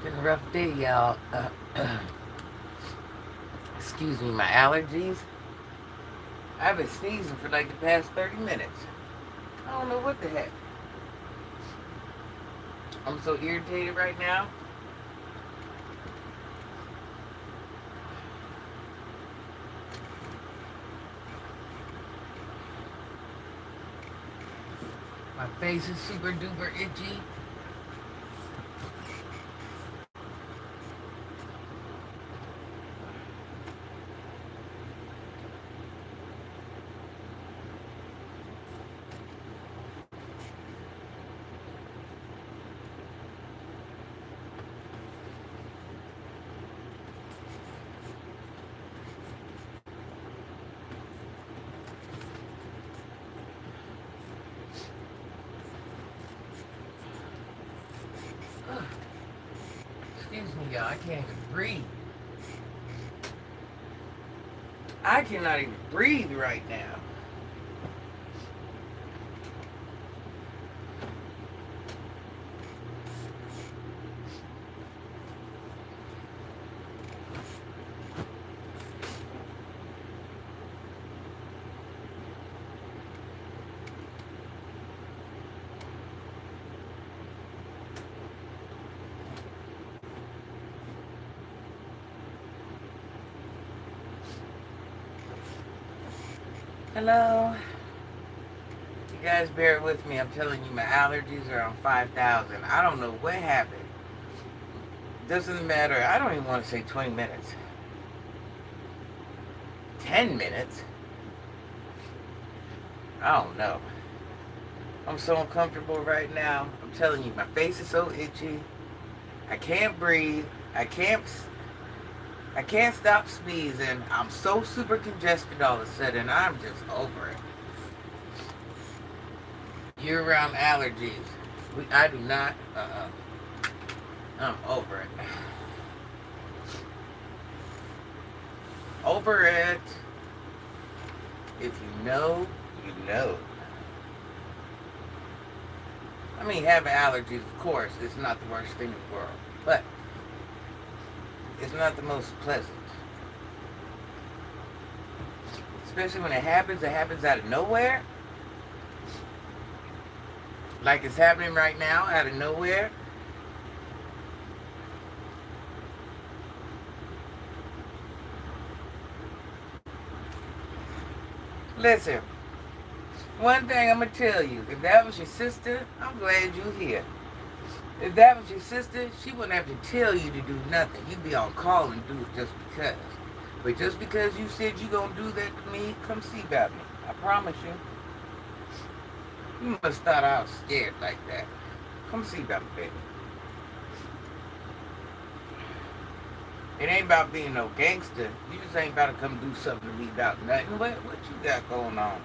been a rough day, y'all. Excuse me, my allergies. I've been sneezing for like the past 30 minutes. I don't know what the heck. I'm so irritated right now. My face is super duper itchy. Excuse me, y'all. I can't even breathe. I cannot even breathe right now. Hello? You guys bear with me. I'm telling you, my allergies are on 5,000. I don't know what happened. Doesn't matter. I don't even want to say 20 minutes. 10 minutes? I don't know. I'm so uncomfortable right now. I'm telling you, my face is so itchy. I can't breathe. I can't stop sneezing. I'm so super congested all of a sudden. I'm just over it. Year-round allergies. I do not. I'm over it. Over it. If you know, you know. I mean, having allergies, of course, is not the worst thing in the world. But it's not the most pleasant. Especially when it happens out of nowhere. Like it's happening right now, out of nowhere. Listen, one thing I'm going to tell you. If that was your sister, I'm glad you're here. If that was your sister, she wouldn't have to tell you to do nothing. You'd be on call and do it just because. But just because you said you gonna do that to me, come see about me. I promise you. You must thought I was scared like that. Come see about me, baby. It ain't about being no gangster. You just ain't about to come do something to me about nothing. What you got going on?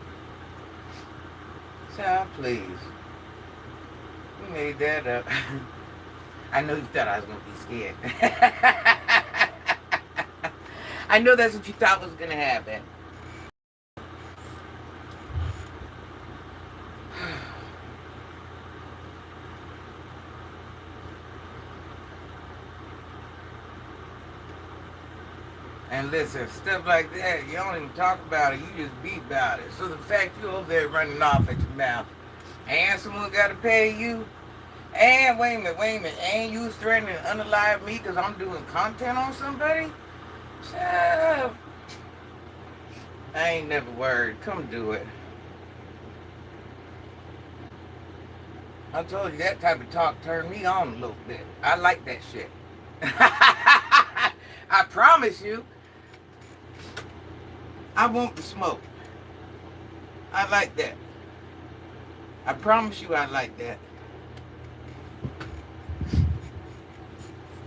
Child, please. You made that up. I know you thought I was gonna be scared. I know that's what you thought was gonna happen. And listen, stuff like that, you don't even talk about it, you just be about it. So the fact you over there running off at your mouth, and someone got to pay you, and wait a minute, and you was threatening to unalive me because I'm doing content on somebody? Child, I ain't never worried. Come do it. I told you that type of talk turned me on a little bit. I like that shit. I promise you, I want the smoke. I like that. I promise you I like that.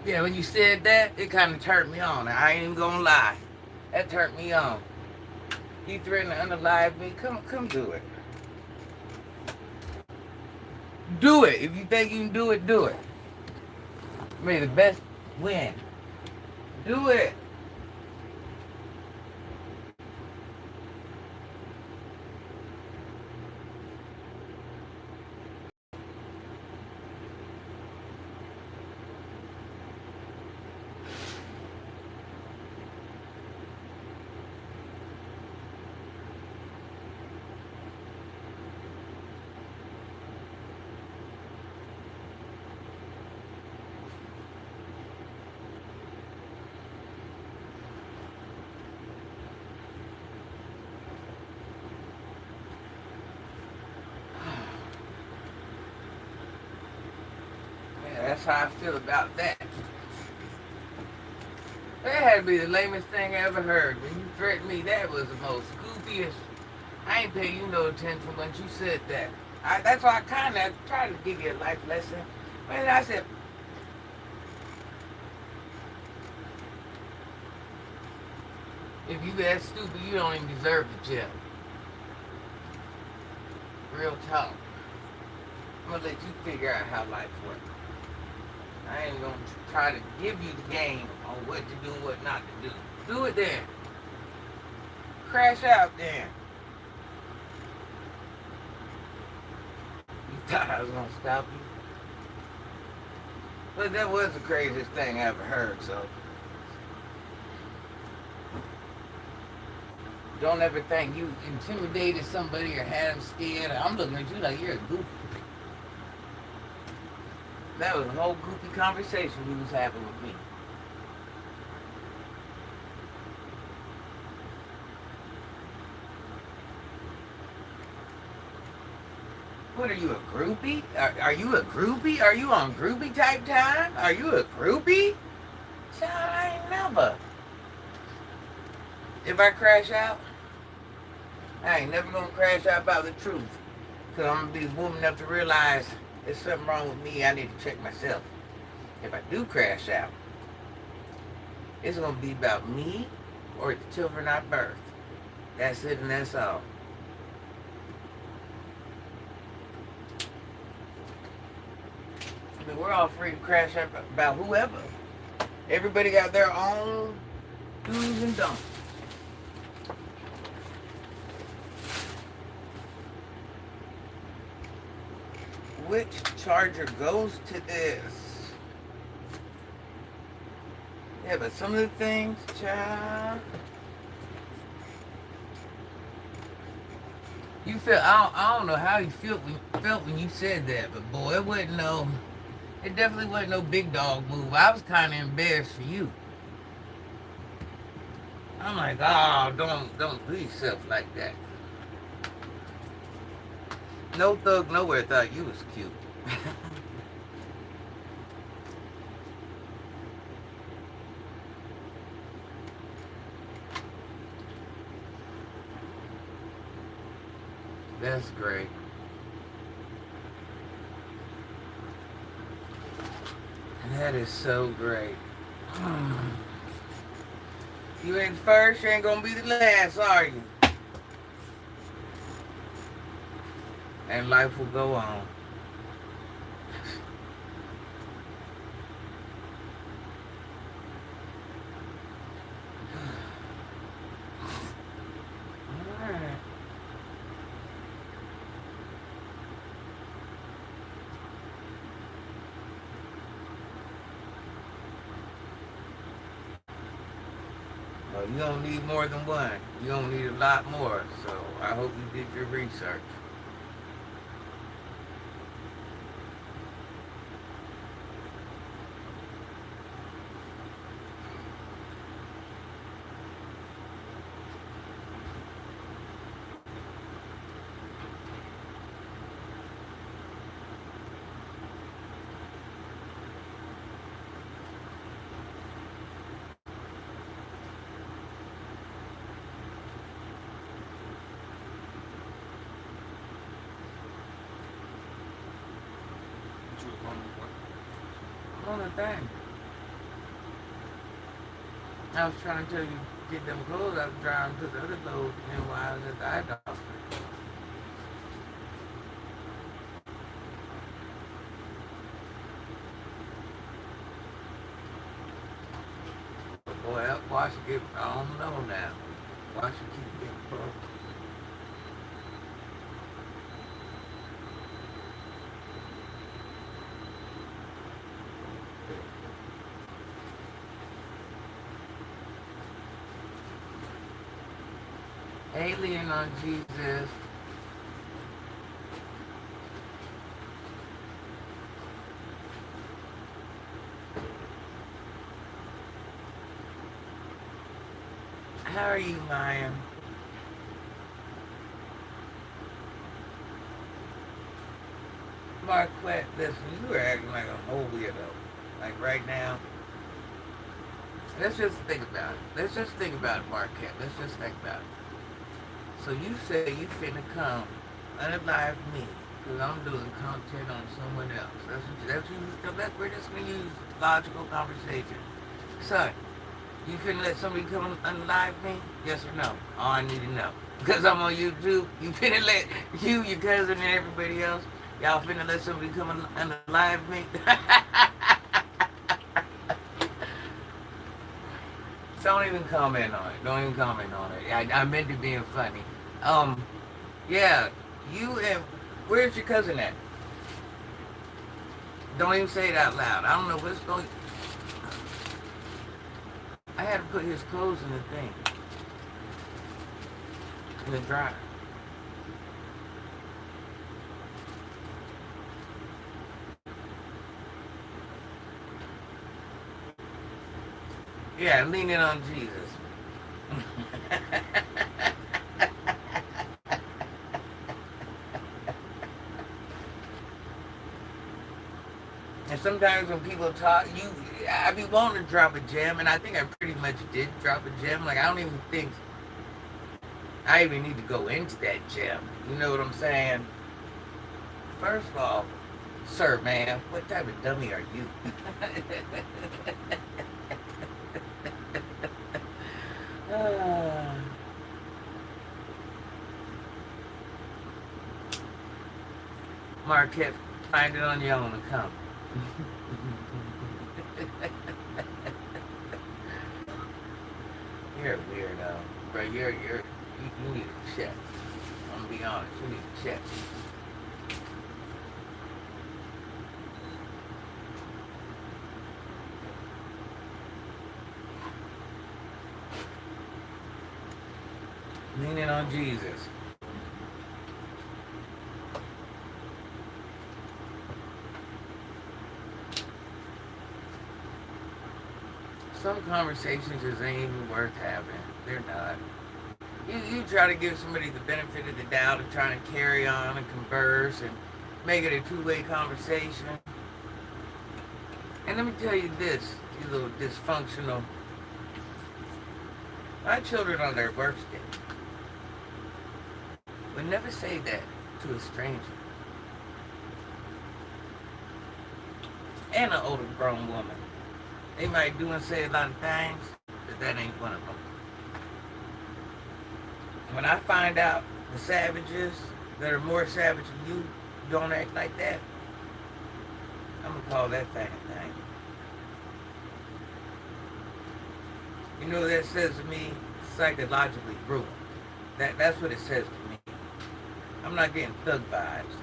Yeah, when you said that, it kind of turned me on. I ain't even gonna lie. That turned me on. You threatening to unalive me? Come do it. Do it. If you think you can do it, do it. May the best win. Do it. how I feel about that. That had to be the lamest thing I ever heard. When you threatened me, that was the most goofiest. I ain't paying you no attention once you said that. That's why I kind of tried to give you a life lesson. And I said, if you that stupid, you don't even deserve the jail. Real talk. I'm gonna let you figure out how life works. I ain't gonna try to give you the game on what to do and what not to do. Do it then. Crash out then. You thought I was gonna stop you? But that was the craziest thing I ever heard, so don't ever think you intimidated somebody or had them scared. I'm looking at you like you're a goofy. That was a whole goofy conversation you was having with me. What are you, a groupie? Are you a groupie? Are you on groupie type time? Are you a groupie? Child, I ain't never. If I crash out, I ain't never gonna crash out about the truth. Cause I'm gonna be woman enough to realize there's something wrong with me. I need to check myself. If I do crash out, it's gonna be about me or the children I birthed. That's it and that's all. I mean, we're all free to crash out about whoever. Everybody got their own do's and don'ts. Which charger goes to this? Yeah, but some of the things, child, you feel. I don't know how you felt when you said that, but boy, it definitely wasn't no big dog move. I was kind of embarrassed for you. I'm like, oh, don't do yourself like that. No thug nowhere thought you was cute. That's great. That is so great. You ain't first, you ain't gonna be the last, are you? And life will go on. Alright. Well, you don't need more than one. You don't need a lot more. So I hope you did your research. On the thing. I was trying to tell you get them clothes. I was driving to the other load and while I was at the eye doctor. But boy, that washer get, I don't know now. Washer keep getting broke. Alien on Jesus. How are you, Maya? Marquette, listen, you are acting like a whole weirdo. Like right now, let's just think about it. Let's just think about it, Marquette. Let's just think about it. So you say you finna come unalive me because I'm doing content on someone else. We're just gonna use logical conversation. Son, you finna let somebody come unalive me? Yes or no? All I need to know. Because I'm on YouTube, you finna let you, your cousin, and everybody else, y'all finna let somebody come unalive me? Don't even comment on it. Don't even comment on it. I meant it being funny. Um, yeah, you and where's your cousin at? Don't even say it out loud. I don't know what's going. I had to put his clothes in the thing, in the dryer. Yeah, leaning on Jesus. And sometimes when people talk, I be wanting to drop a gem, and I think I pretty much did drop a gem. Like, I don't even think I even need to go into that gem. You know what I'm saying? First of all, sir, man, what type of dummy are you? Ah. Marquette, find it on your own account. You're a weirdo, bro. You need a check. I'm gonna be honest. You need a check. Leaning on Jesus. Some conversations just ain't even worth having. They're not. You try to give somebody the benefit of the doubt and trying to carry on and converse and make it a two-way conversation. And let me tell you this, you little dysfunctional. My children on their birthday would never say that to a stranger. And an older grown woman. They might do and say a lot of things, but that ain't one of them. When I find out the savages that are more savage than you don't act like that, I'm gonna call that thing a thing. You know what that says to me? Psychologically ruined. That's what it says to me. I'm not getting thug vibes.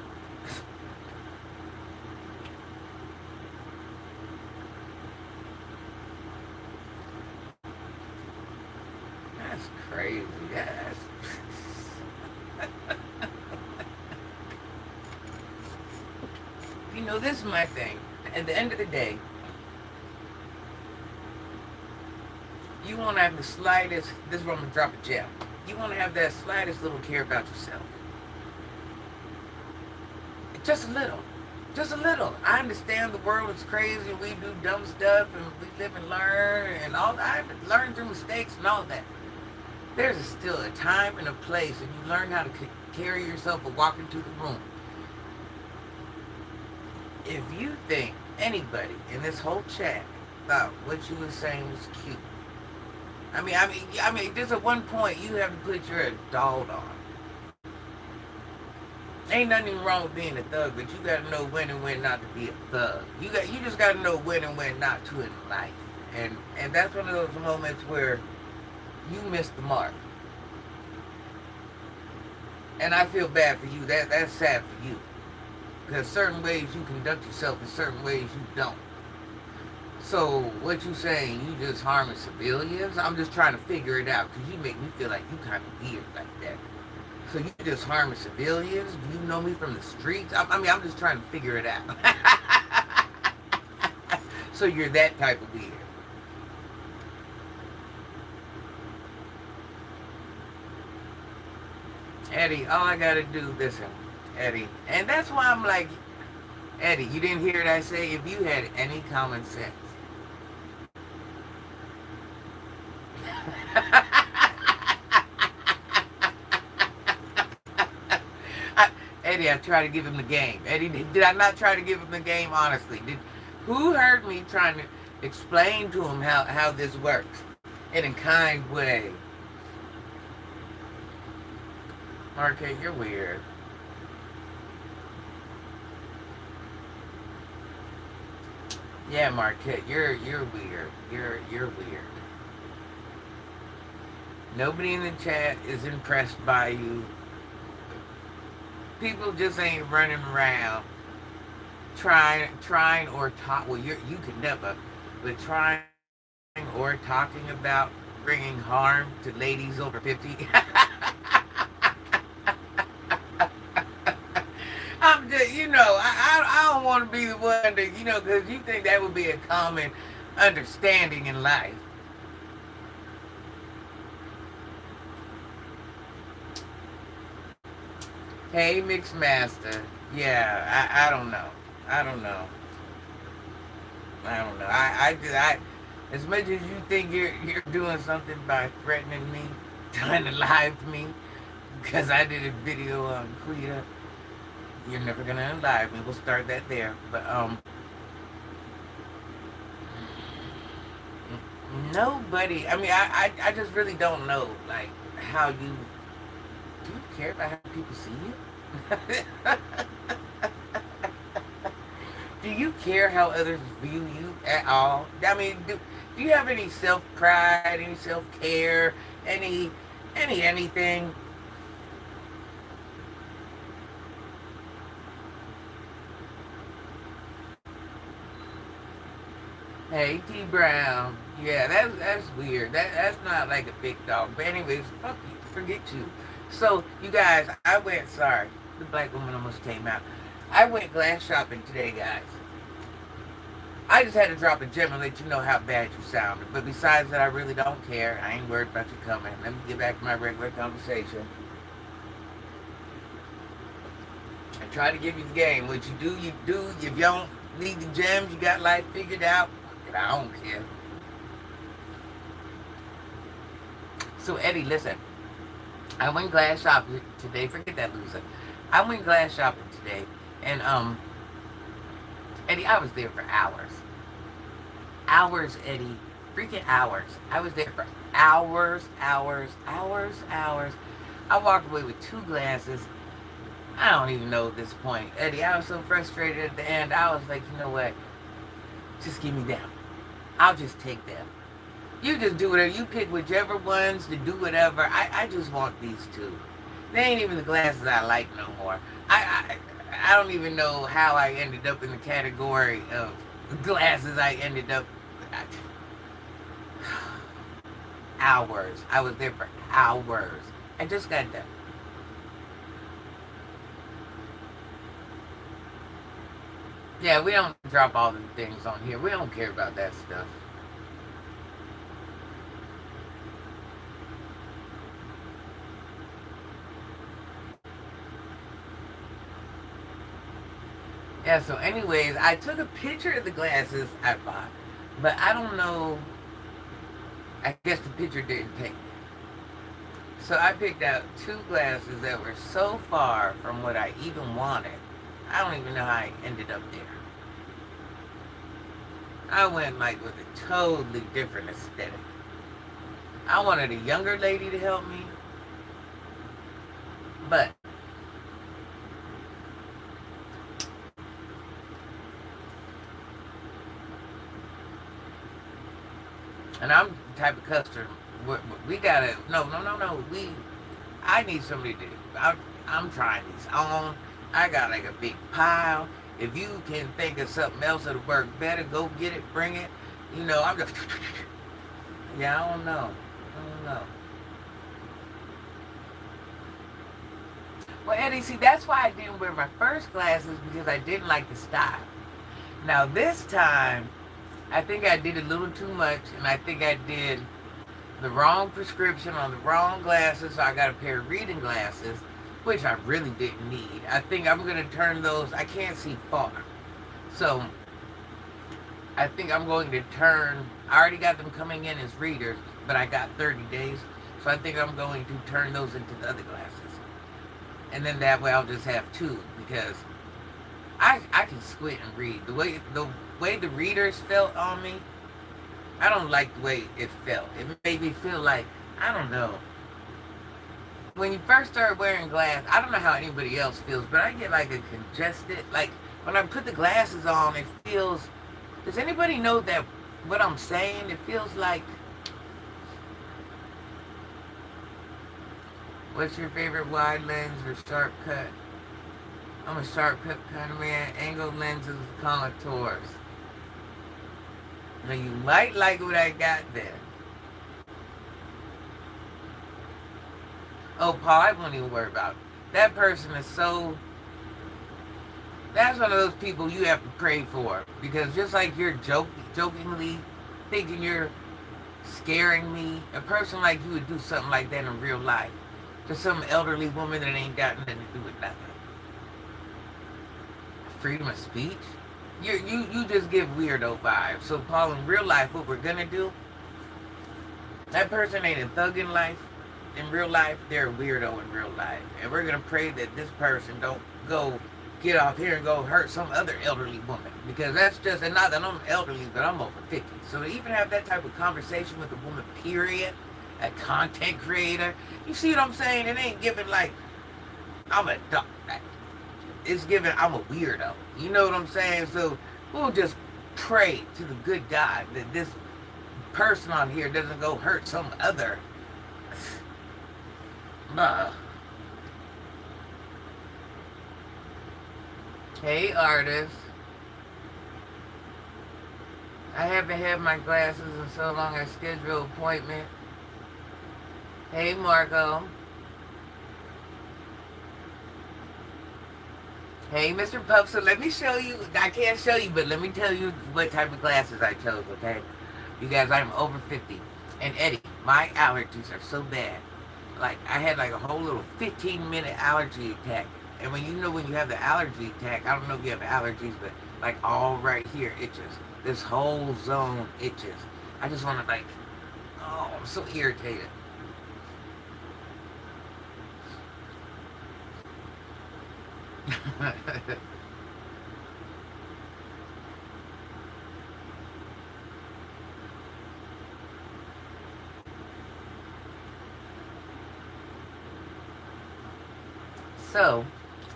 That's crazy. That's you know, this is my thing. At the end of the day, you want to have the slightest, this is where I'm going to drop a gem. You want to have that slightest little care about yourself. Just a little. Just a little. I understand the world is crazy. We do dumb stuff and we live and learn and all that. I learn through mistakes and all that. There's still a time and a place, and you learn how to carry yourself or walk into the room. If you think anybody in this whole chat thought what you were saying was cute, I mean, there's at one point you have to put your adult on. Ain't nothing wrong with being a thug, but you gotta know when and when not to be a thug. You just gotta know when and when not to in life, and that's one of those moments where you missed the mark. And I feel bad for you. That's sad for you. Because certain ways you conduct yourself and certain ways you don't. So what you saying, you just harming civilians? I'm just trying to figure it out because you make me feel like you kind of weird like that. So you just harming civilians? Do you know me from the streets? I'm just trying to figure it out. So you're that type of weird. Eddie, all I gotta do, listen, Eddie. And that's why I'm like, Eddie, you didn't hear what I say? If you had any common sense. I, Eddie, I tried to give him the game. Eddie, did I not try to give him the game honestly? Who heard me trying to explain to him how this works in a kind way? Marquette, you're weird. Yeah, Marquette, you're weird. You're weird. Nobody in the chat is impressed by you. People just ain't running around trying or talk. Well, you could never, but trying or talking about bringing harm to ladies over 50. I'm just, I don't want to be the one that, because you think that would be a common understanding in life. Hey, Mixmaster. Yeah, I don't know. I don't know. I don't know. As much as you think you're doing something by threatening me, trying to lie to me, because I did a video on Quita, you're never gonna unlive me. We'll start that there. But nobody. I mean, I just really don't know like how you do you care about how people see you? Do you care how others view you at all? I mean, do you have any self pride, any self care, anything? Hey, T Brown. Yeah, that's weird. That's not like a big dog. But anyways, fuck you. Forget you. So you guys, I went. Sorry, the black woman almost came out. I went glass shopping today, guys. I just had to drop a gem and let you know how bad you sounded. But besides that, I really don't care. I ain't worried about you coming. Let me get back to my regular conversation. I try to give you the game. What you do, you do. If you don't need the gems, you got life figured out. I don't care. So Eddie, listen. I went glass shopping today. Forget that loser. I went glass shopping today, and Eddie, I was there for hours. Hours, Eddie. Freaking hours. I was there for hours. I walked away with 2 glasses. I don't even know at this point. Eddie, I was so frustrated at the end. I was like, you know what? Just give me them. I'll just take them. You just do whatever. You pick whichever ones to do whatever. I just want these two. They ain't even the glasses I like no more. I don't even know how I ended up in the category of glasses I ended up. Hours. I was there for hours. I just got done. Yeah, we don't drop all the things on here. We don't care about that stuff. Yeah, so anyways, I took a picture of the glasses I bought, but I don't know. I guess the picture didn't take. So I picked out 2 glasses that were so far from what I even wanted. I don't even know how I ended up there. I went like with a totally different aesthetic. I wanted a younger lady to help me, but and I'm the type of customer. We gotta no. I need somebody to. I'm trying these on. I got like a big pile. If you can think of something else that'll work better, go get it, bring it. I'm just. Yeah, I don't know. I don't know. Well, Eddie, see, that's why I didn't wear my first glasses because I didn't like the style. Now this time, I think I did a little too much, and I think I did the wrong prescription on the wrong glasses, so I got a pair of reading glasses, which I really didn't need. I think I'm going to turn those, I can't see far. So I think I'm going to turn. I already got them coming in as readers, but I got 30 days. So I think I'm going to turn those into the other glasses, and then that way I'll just have two because I can squint and read. The way the readers felt on me, I don't like the way it felt. It made me feel like I don't know. When you first start wearing glasses, I don't know how anybody else feels, but I get like a congested. Like when I put the glasses on, it feels. Does anybody know that what I'm saying? It feels like. What's your favorite wide lens or sharp cut? I'm a sharp cut kind of man. Angled lenses with contours. Now you might like what I got there. Oh, Paul, I won't even worry about it. That person is so. That's one of those people you have to pray for because just like you're jokingly thinking you're scaring me, a person like you would do something like that in real life to some elderly woman that ain't got nothing to do with nothing. Freedom of speech? You just give weirdo vibes. So Paul, in real life, what we're gonna do? That person ain't a thug in life. In real life, they're a weirdo in real life, and we're gonna pray that this person don't go get off here and go hurt some other elderly woman because that's just, and not that I'm elderly, but I'm over 50. So to even have that type of conversation with a woman, period, a content creator, you see what I'm saying? It ain't giving like I'm a dog. It's giving I'm a weirdo. You know what I'm saying? So we'll just pray to the good God that this person on here doesn't go hurt some other. Hey, artist. I haven't had my glasses in so long. I scheduled an appointment. Hey, Marco. Hey, Mr. Puff. So let me show you. I can't show you, but let me tell you what type of glasses I chose, okay? You guys, I'm over 50. And Eddie, my allergies are so bad. Like, I had like a whole little 15-minute allergy attack. And when when you have the allergy attack, I don't know if you have allergies, but like all right here itches. This whole zone itches. I just want to like, oh, I'm so irritated. So,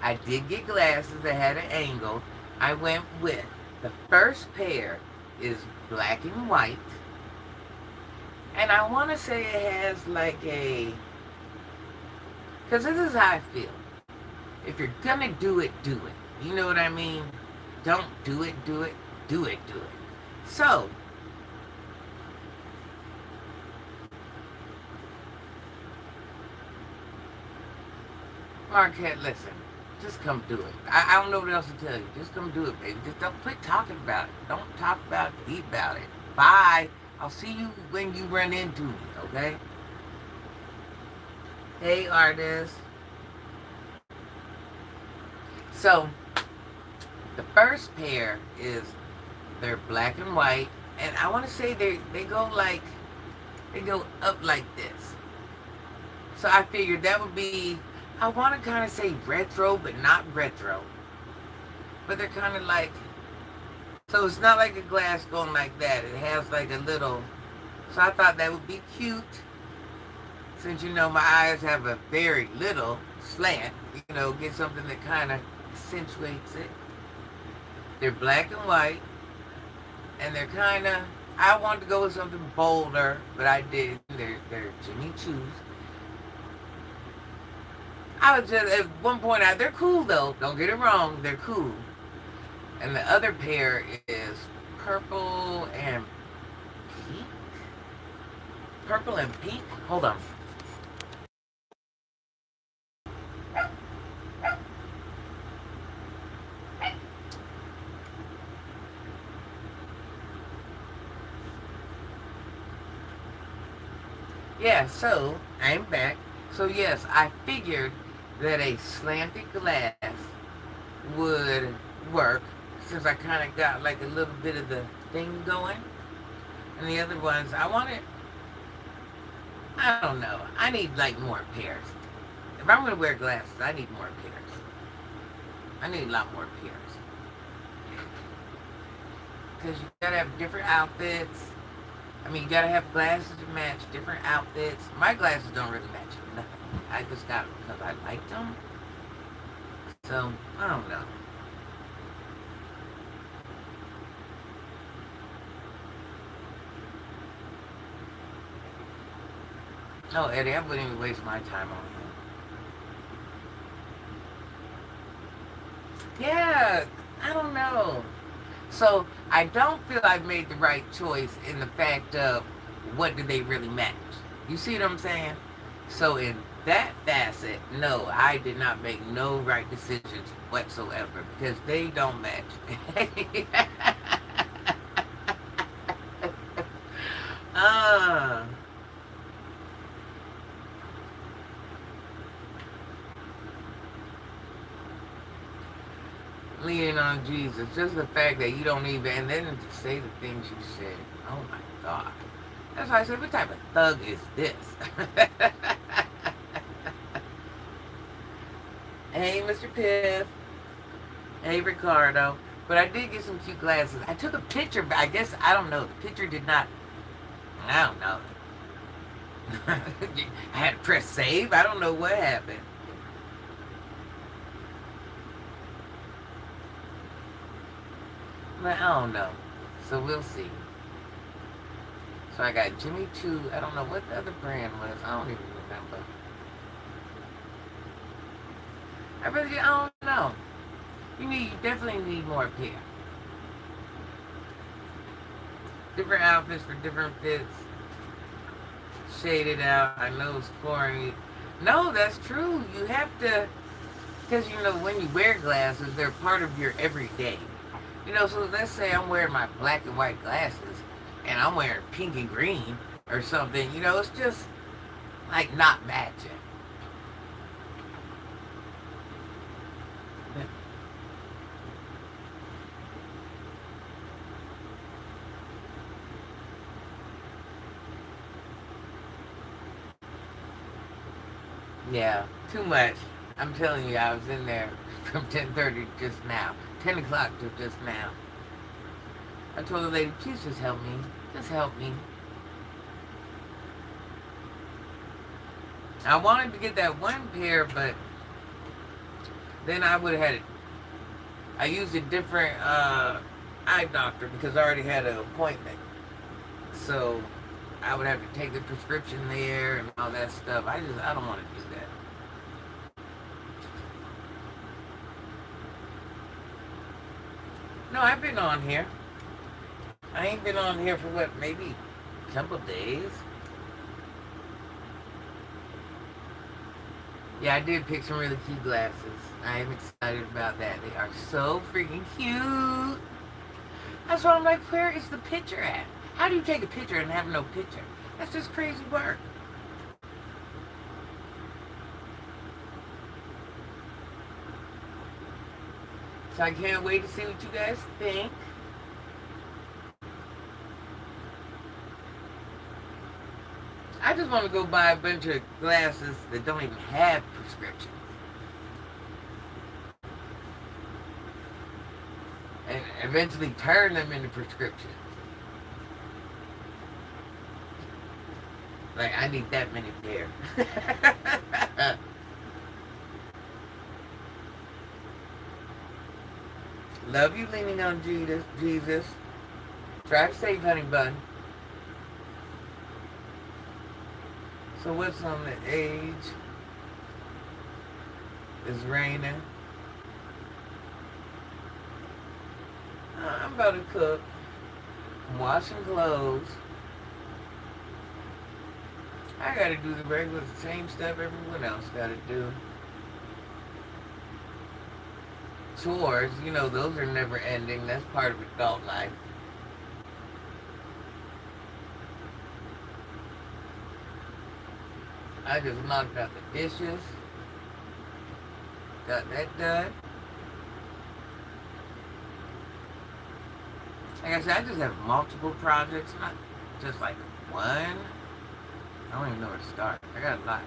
I did get glasses that had an angle. I went with the first pair is black and white. And I want to say it has like a, because this is how I feel. If you're going to do it, do it. You know what I mean? Don't do it, do it, do it, do it. So, Marquette, listen. Just come do it. I don't know what else to tell you. Just come do it, baby. Just don't quit talking about it. Don't talk about it. Be about it. Bye. I'll see you when you run into me, okay? Hey, artist. So, the first pair is, they're black and white. And I want to say they go like, they go up like this. So I figured that would be, I want to kind of say retro, but not retro. But they're kind of like, so it's not like a glass going like that. It has like a little, so I thought that would be cute. Since my eyes have a very little slant, get something that kind of accentuates it. They're black and white, and they're kind of, I wanted to go with something bolder, but I did. They're Jimmy Choos. I was just, at one point out, they're cool though. Don't get it wrong, they're cool. And the other pair is purple and pink. Purple and pink? Hold on. Yeah, so I'm back. So yes, I figured that a slanted glass would work since I kind of got like a little bit of the thing going. And the other ones, I don't know. I need like more pairs. If I'm going to wear glasses, I need more pairs. I need a lot more pairs. Because you got to have different outfits. I mean, you got to have glasses to match different outfits. My glasses don't really match nothing. I just got them because I liked them. So, I don't know. No, Eddie, I wouldn't even waste my time on him. Yeah, I don't know. So I don't feel I've made the right choice in the fact of what do they really match. You see what I'm saying? So in that facet, no, I did not make no right decisions whatsoever because they don't match. uh, Leaning on Jesus. Just the fact that you don't even, and then to say the things you said. Oh my God. That's why I said, what type of thug is this? Hey, Mr. Piff. Hey, Ricardo. But I did get some cute glasses. I took a picture, but I guess, I don't know. The picture did not, I don't know. I had to press save. I don't know what happened. But I don't know. So we'll see. So I got Jimmy Choo. I don't know what the other brand was. I don't even remember. I don't know. You definitely need more pair. Different outfits for different fits. Shaded out. I know it's corny. No, that's true. You have to, because when you wear glasses, they're part of your everyday. So let's say I'm wearing my black and white glasses and I'm wearing pink and green or something, it's just like not matching. Yeah, too much. I'm telling you, I was in there from 10:30 just now. 10 o'clock to just now. I told the lady, please just help me. Just help me. I wanted to get that one pair, but then I would have had it. I used a different eye doctor because I already had an appointment. So I would have to take the prescription there and all that stuff. I don't want to do that. No, I've been on here. I ain't been on here for what, maybe a couple days? Yeah, I did pick some really cute glasses. I am excited about that. They are so freaking cute. That's why I'm like, where is the picture at? How do you take a picture and have no picture? That's just crazy work. So I can't wait to see what you guys think. I just want to go buy a bunch of glasses that don't even have prescriptions. And eventually turn them into prescriptions. Like, I need that many pairs. Love you leaning on Jesus. Drive safe, honey bun. So what's on the age? It's raining. I'm about to cook. I'm washing clothes. I gotta do the regular same stuff everyone else gotta do. Chores, those are never ending. That's part of adult life. I just knocked out the dishes. Got that done. Like I said, I just have multiple projects, not just like one. I don't even know where to start. I got a lot.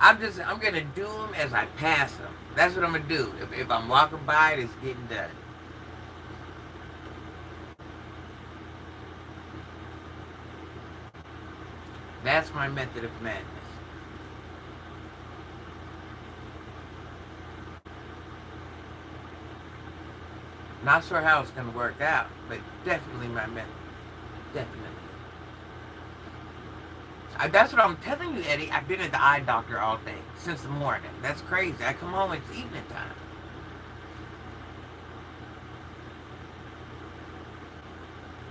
I'm gonna do them as I pass them. That's what I'm gonna do. If I'm walking by it, it's getting done. That's my method of madness. Not sure how it's gonna work out, but definitely my method. Definitely. That's what I'm telling you, Eddie. I've been at the eye doctor all day since the morning. That's crazy. I come home, it's evening time.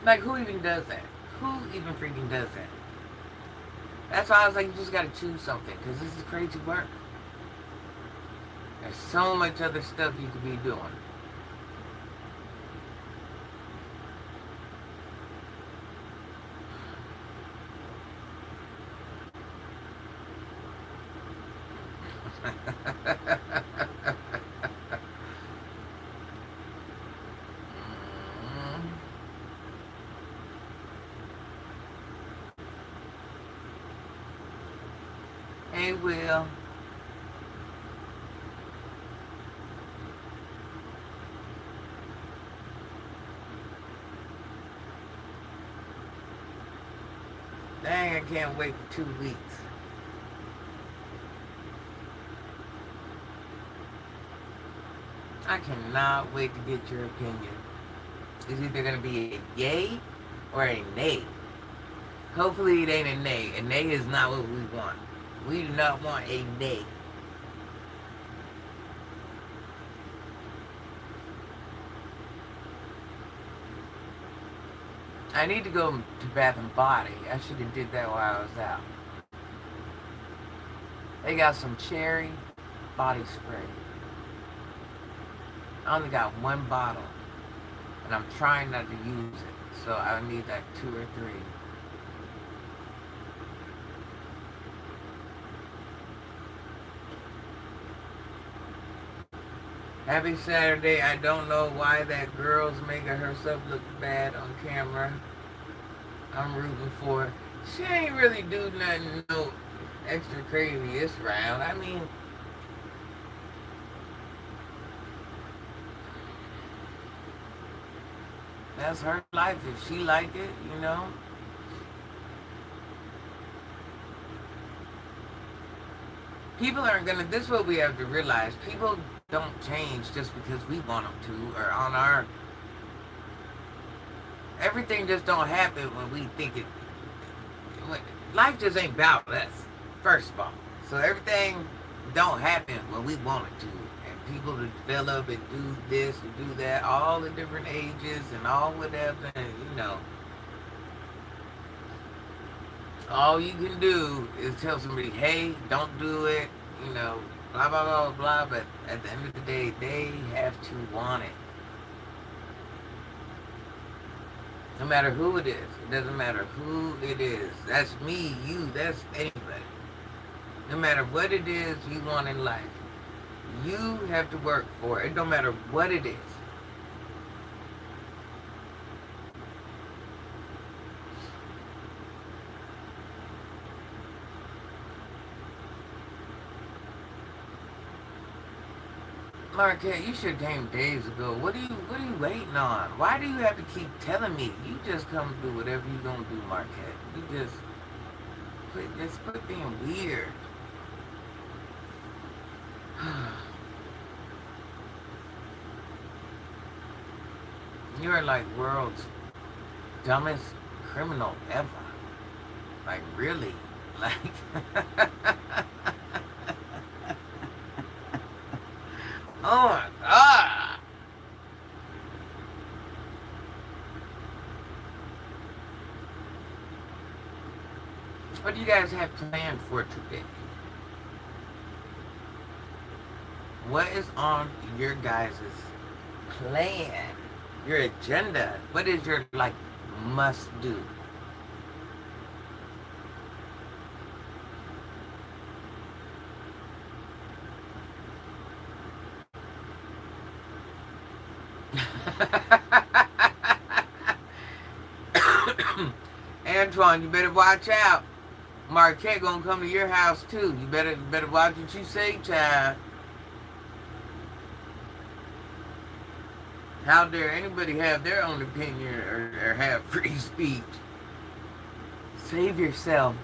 Like, who even does that? Who even freaking does that? That's why I was like, you just gotta choose something, because this is crazy work. There's so much other stuff you could be doing. Hey, Will. Dang, I can't wait for 2 weeks. I cannot wait to get your opinion. It's either going to be a yay or a nay. Hopefully it ain't a nay. A nay is not what we want. We do not want a nay. I need to go to Bath and Body. I should have did that while I was out. They got some cherry body spray. I only got one bottle, and I'm trying not to use it. So I need like 2 or 3. Happy Saturday. I don't know why that girl's making herself look bad on camera. I'm rooting for her. She ain't really do nothing no extra crazy this round. I mean, that's her life. If she like it, you know. People aren't gonna. This is what we have to realize. People don't change just because we want them to, or on our. Everything just don't happen when we think it. Life just ain't about us. First of all, so everything don't happen when we want it to. And people develop and do this and do that, all the different ages and all whatever, and you know. All you can do is tell somebody, hey, don't do it, you know, blah, blah, blah, blah. But at the end of the day, they have to want it. No matter who it is. It doesn't matter who it is. That's me, you, that's anybody. No matter what it is you want in life, you have to work for it. It don't matter what it is. Marquette, you should have came days ago. What are you waiting on? Why do you have to keep telling me? You just come do whatever you gonna do, Marquette. You just quit being weird. You're like world's dumbest criminal ever. Like really. Like oh my god. What do you guys have planned for today? What is on your guys' plan? Your agenda? What is your like must do? Antoine, you better watch out. Marquette gonna come to your house too. You better watch what you say, child. How dare anybody have their own opinion or have free speech? Save yourself.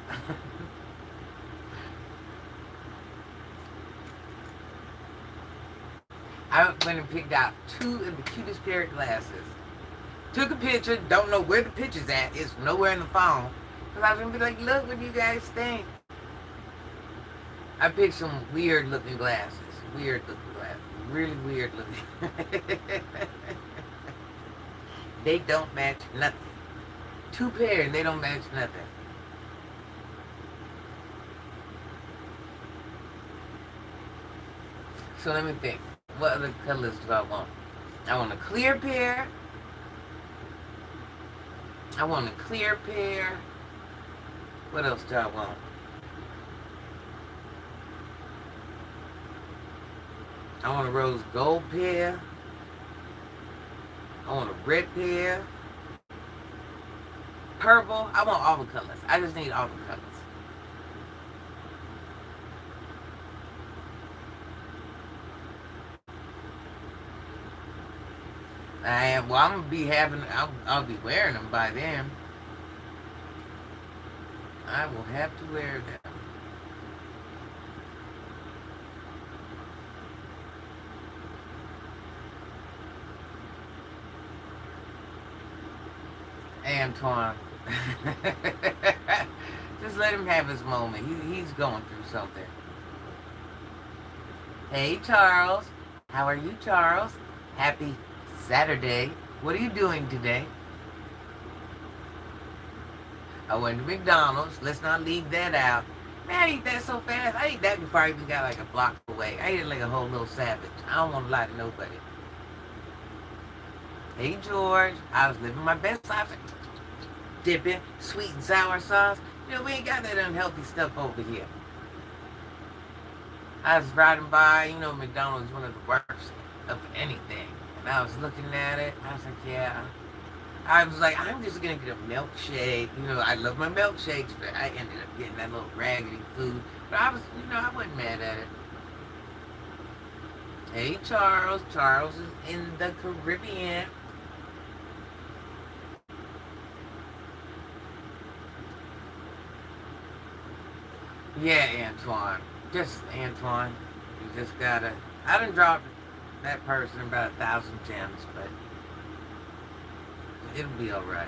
I went and picked out 2 of the cutest pair of glasses. Took a picture, don't know where the picture's at. It's nowhere in the phone. Because I was going to be like, look what you guys think. I picked some weird looking glasses. Weird looking glasses. Really weird looking. They don't match nothing. 2 pairs, they don't match nothing. So let me think. What other colors do I want? I want a clear pair. I want a clear pair. What else do I want? I want a rose gold pair. I want a red pair. Purple. I want all the colors. I just need all the colors. I'm gonna be I'll be wearing them by then. I will have to wear them. Antoine. Just let him have his moment. He's going through something. Hey, Charles. How are you, Charles? Happy Saturday. What are you doing today? I went to McDonald's. Let's not leave that out. Man, I ate that so fast. I ate that before I even got like a block away. I ate it like a whole little savage. I don't want to lie to nobody. Hey, George. I was living my best life. Dipping sweet and sour sauce. You know, we ain't got that unhealthy stuff over here. I was riding by, you know, McDonald's is one of the worst of anything. And I was looking at it. I was like, yeah. I was like, I'm just going to get a milkshake. You know, I love my milkshakes, but I ended up getting that little raggedy food. But I was, you know, I wasn't mad at it. Hey, Charles. Charles is in the Caribbean. Yeah, Antoine. Just Antoine. You just gotta. I done dropped that person about 1,000 gems, but it'll be alright.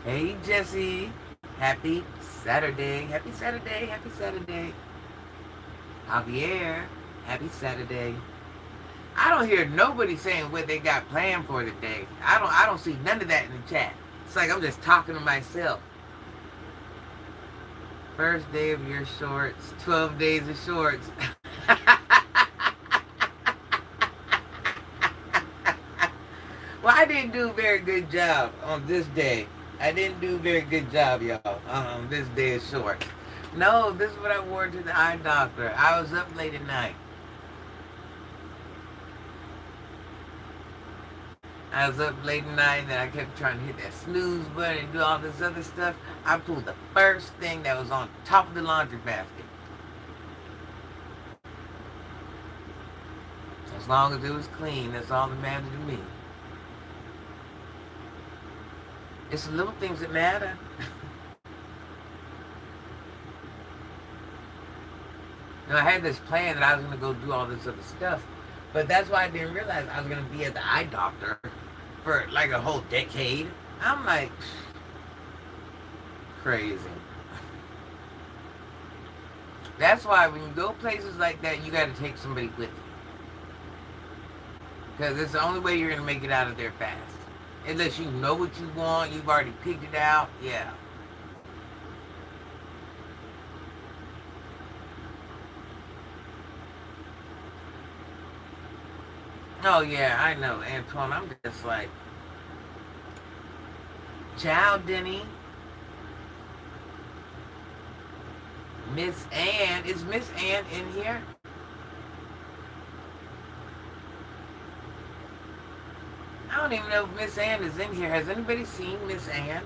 Hey, Jesse. Happy Saturday. Happy Saturday. Happy Saturday. Javier. Happy Saturday. I don't hear nobody saying what they got planned for today. I don't see none of that in the chat. It's like I'm just talking to myself. First day of your shorts, 12 days of shorts. Well, I didn't do a very good job on this day. I didn't do a very good job, y'all, on this day of shorts. No, this is what I wore to the eye doctor. I was up late at night. I was up late at night and I kept trying to hit that snooze button and do all this other stuff. I pulled the first thing that was on top of the laundry basket. As long as it was clean, that's all that mattered to me. It's the little things that matter. You know, I had this plan that I was going to go do all this other stuff. But that's why I didn't realize I was going to be at the eye doctor for like a whole decade. I'm like, crazy. That's why when you go places like that, you got to take somebody with you. Because it's the only way you're going to make it out of there fast. Unless you know what you want, you've already picked it out, yeah. Oh, yeah, I know, Antoine. I'm just like, ciao, Denny. Miss Ann. Is Miss Ann in here? don't even know if Miss Ann is in here. Has anybody seen Miss Ann?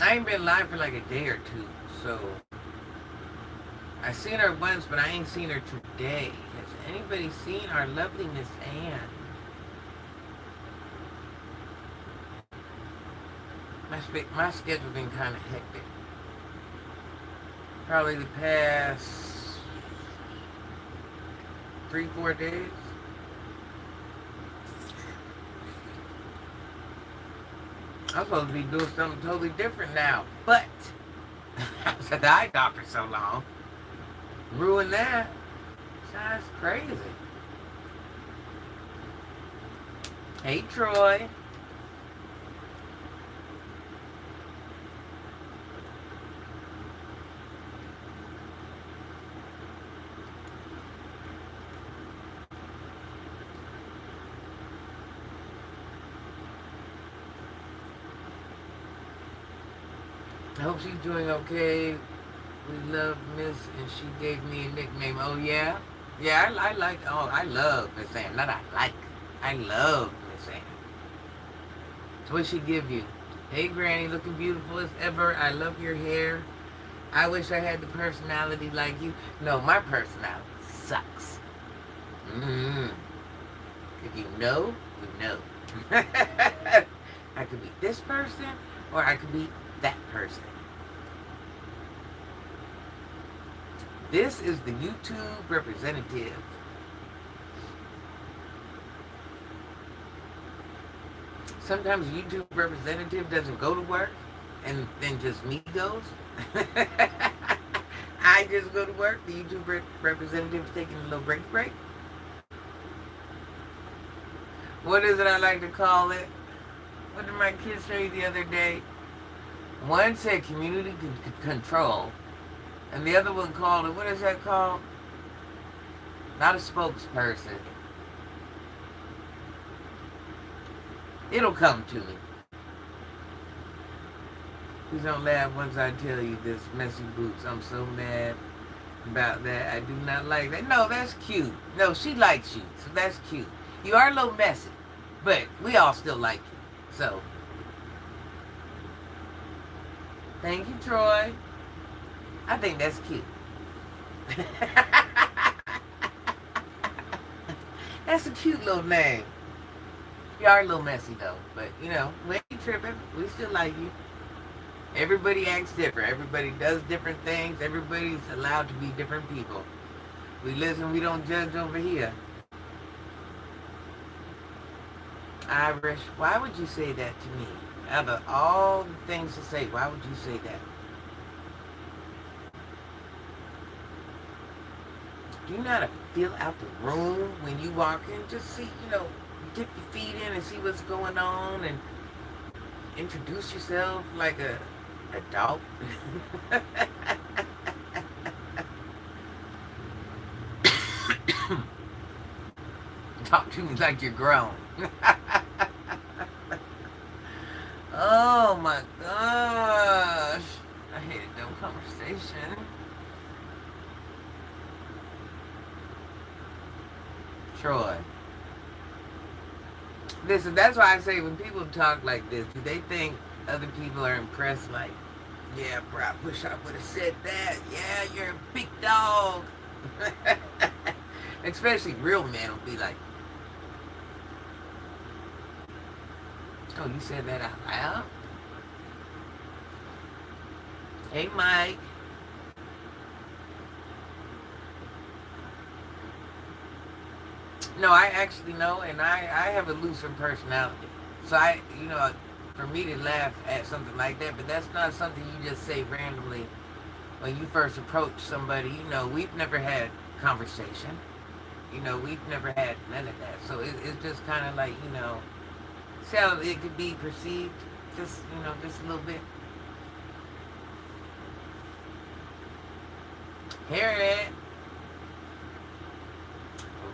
I ain't been live for like a day or two, so I seen her once, but I ain't seen her today. Has anybody seen our lovely Miss Ann? My schedule been kind of hectic. Probably the past 3-4 days. I'm supposed to be doing something totally different now, but I was at the eye doctor so long. Ruined that. That's crazy. Hey, Troy. I hope she's doing okay. We love Miss, and she gave me a nickname. Oh, yeah? Yeah, I love Miss Ann. Not I love Miss Ann. So what'd she give you? Hey, Granny, looking beautiful as ever. I love your hair. I wish I had the personality like you. No, my personality sucks. Mm-hmm. If you know, you know. I could be this person, or I could be that person. This is the YouTube representative. Sometimes the YouTube representative doesn't go to work, and then just me goes. I just go to work. The YouTube representative is taking a little break. What is it I like to call it? What did my kids say the other day? One said community control, and the other one called it, what is that called? Not a spokesperson. It'll come to me. Please don't laugh once I tell you this, messy boots. I'm so mad about that. I do not like that. No, that's cute. No, she likes you, so that's cute. You are a little messy, but we all still like you. So, thank you, Troy. I think that's cute. That's a cute little name. You are a little messy though, but you know, we ain't tripping. We still like you. Everybody acts different. Everybody does different things. Everybody's allowed to be different people. We listen, we don't judge over here. Irish, why would you say that to me? Out of all the things to say, why would you say that? Do you know how to feel out the room when you walk in? Just see, dip your feet in and see what's going on and introduce yourself like a adult. Talk to me like you're grown. Oh my gosh. I hated no conversation. Troy. Listen, that's why I say when people talk like this, do they think other people are impressed? Like, yeah, bro, I wish I would have said that. Yeah, you're a big dog. Especially real men will be like, oh, you said that out loud? Hey, Mike. No, I actually know, and I have a looser personality. So for me to laugh at something like that, but that's not something you just say randomly when you first approach somebody. We've never had conversation. We've never had none of that. So it's just kind of like, see how it could be perceived, just a little bit. Harriet.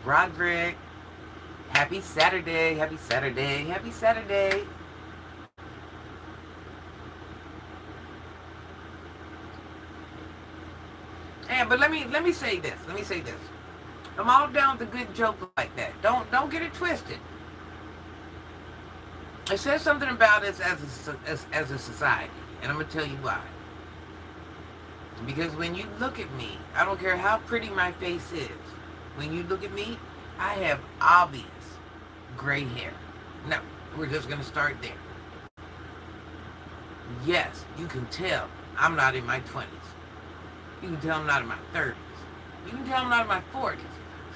Roderick, happy Saturday, happy Saturday, happy Saturday. understand, but let me say this. Let me say this. I'm all down with a good joke like that. Don't get it twisted. It says something about us as a society, and I'm gonna tell you why. Because when you look at me, I don't care how pretty my face is. When you look at me, I have obvious gray hair. No, we're just gonna start there. Yes, you can tell I'm not in my 20s. You can tell I'm not in my 30s. You can tell I'm not in my 40s.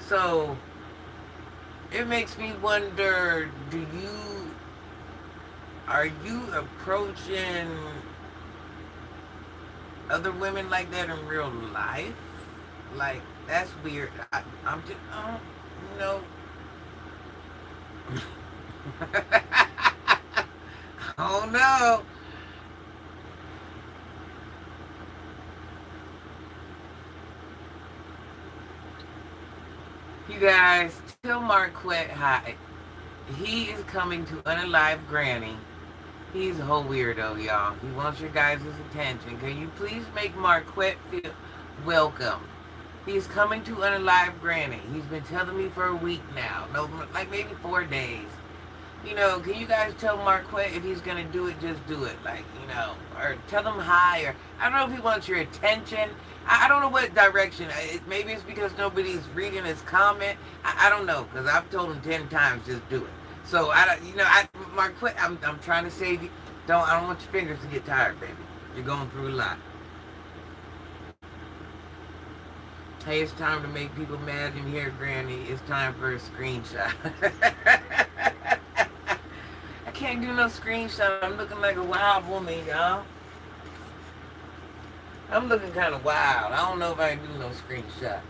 So it makes me wonder, are you approaching other women like that in real life? Like, that's weird. I'm just, no. Oh no. You guys, tell Marquette hi. He is coming to Unalive Granny. He's a whole weirdo, y'all. He wants your guys' attention. Can you please make Marquette feel welcome? He's coming to Unalive Granny. He's been telling me for a week now. No, like maybe 4 days. You know, can you guys tell Marquette if he's going to do it, just do it. Like, you know, or tell him hi. Or I don't know if he wants your attention. I don't know what direction. Maybe it's because nobody's reading his comment. I don't know, because I've told him 10 times, just do it. So, Marquette, I'm trying to save you. I don't want your fingers to get tired, baby. You're going through a lot. Hey, it's time to make people mad in here, Granny. It's time for a screenshot. I can't do no screenshot. I'm looking like a wild woman, y'all. I'm looking kind of wild. I don't know if I can do no screenshot.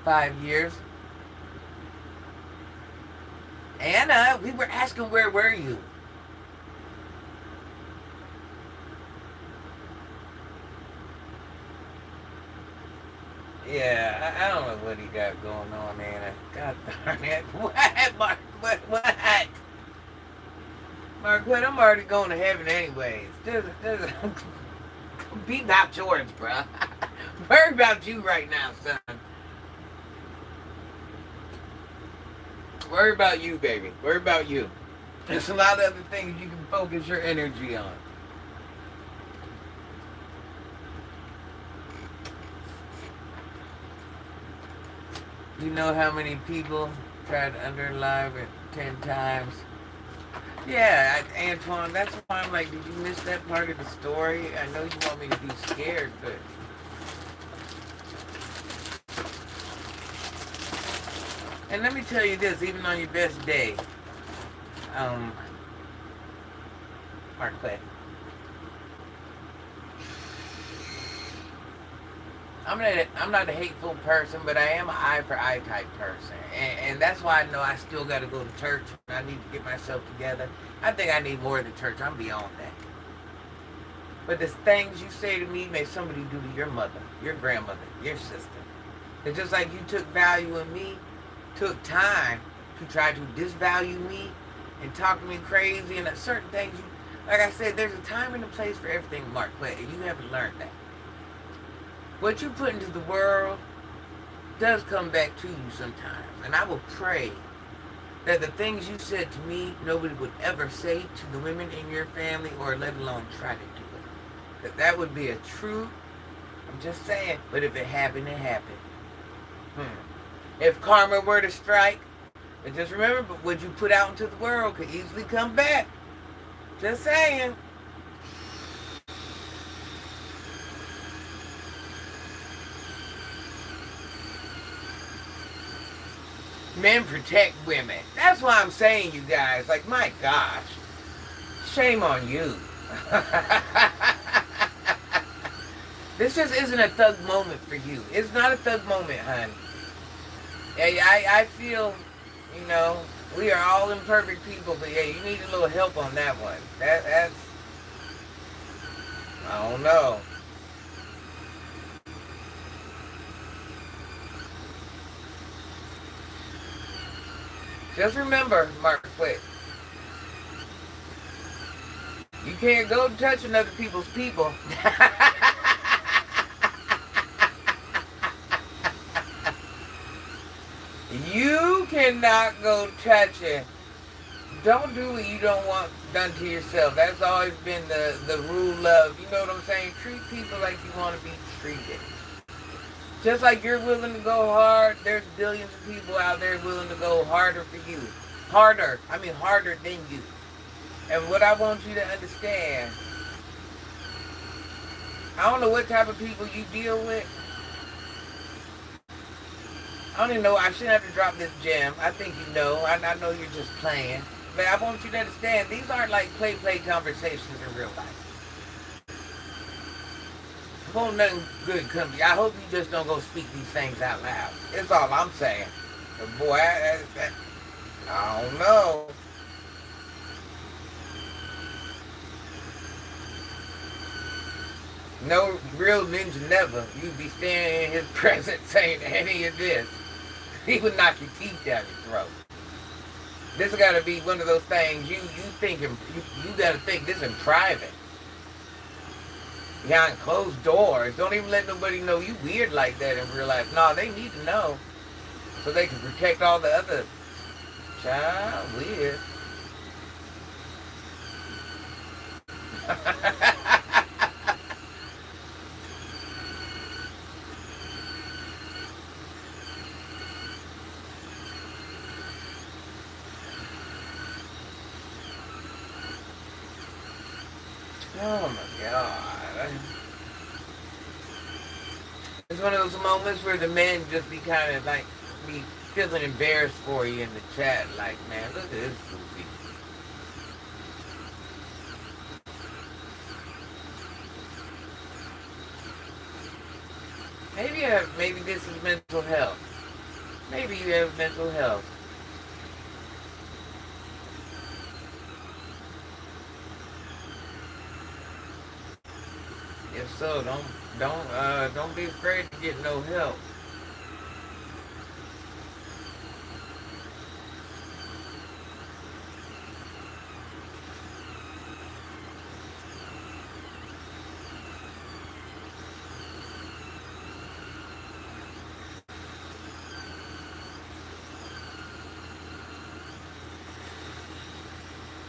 5 years. Anna, we were asking where were you? Yeah, I don't know what he got going on, Anna. God darn it. What, Mark? What? Marquette, I'm already going to heaven anyways. Just be about yours, bruh. Worry about you right now, son. Worry about you, baby. Worry about you. There's a lot of other things you can focus your energy on. You know how many people tried to underlive it 10 times? Yeah, Antoine, that's why I'm like, did you miss that part of the story? I know you want me to be scared, but... And let me tell you this, even on your best day, Marquette, I'm not a hateful person, but I am an eye for eye type person. And that's why I know I still got to go to church. I need to get myself together. I think I need more than church. I'm beyond that. But the things you say to me, may somebody do to your mother, your grandmother, your sister. It's just like you took value in me, took time to try to disvalue me and talk to me crazy and certain things. Like I said, there's a time and a place for everything, Marquette, and you haven't learned that. What you put into the world does come back to you sometimes. And I will pray that the things you said to me, nobody would ever say to the women in your family, or let alone try to do it. That would be a true, I'm just saying, but if it happened, it happened. If karma were to strike, and just remember, but what you put out into the world could easily come back. Just saying. Men protect women. That's why I'm saying, you guys, like, my gosh, shame on you. This just isn't a thug moment for you. It's not a thug moment, honey. I feel, you know, we are all imperfect people, but yeah, you need a little help on that one. That's, I don't know. Just remember, Mark, quick. You can't go touching other people's people. You cannot go touching. Don't do what you don't want done to yourself. That's always been the rule of, you know what I'm saying? Treat people like you want to be treated. Just like you're willing to go hard, there's billions of people out there willing to go harder for you. Harder. I mean harder than you. And what I want you to understand, I don't know what type of people you deal with. I don't even know. I shouldn't have to drop this gem. I think you know. I know you're just playing. But I want you to understand, these aren't like play conversations in real life. I hope nothing good comes to you. I hope you just don't go speak these things out loud. That's all I'm saying. But boy, I don't know. No real ninja never. You'd be standing in his presence saying any of this. He would knock your teeth down your throat. This has got to be one of those things you thinking. You got to think this in private, behind closed doors. Don't even let nobody know you weird like that in real life. No, they need to know so they can protect all the other. Child, weird. Oh my God. It's one of those moments where the men just be kind of like, be feeling embarrassed for you in the chat. Like, man, look at this goofy. Maybe this is mental health. Maybe you have mental health. If so, don't be afraid to get no help.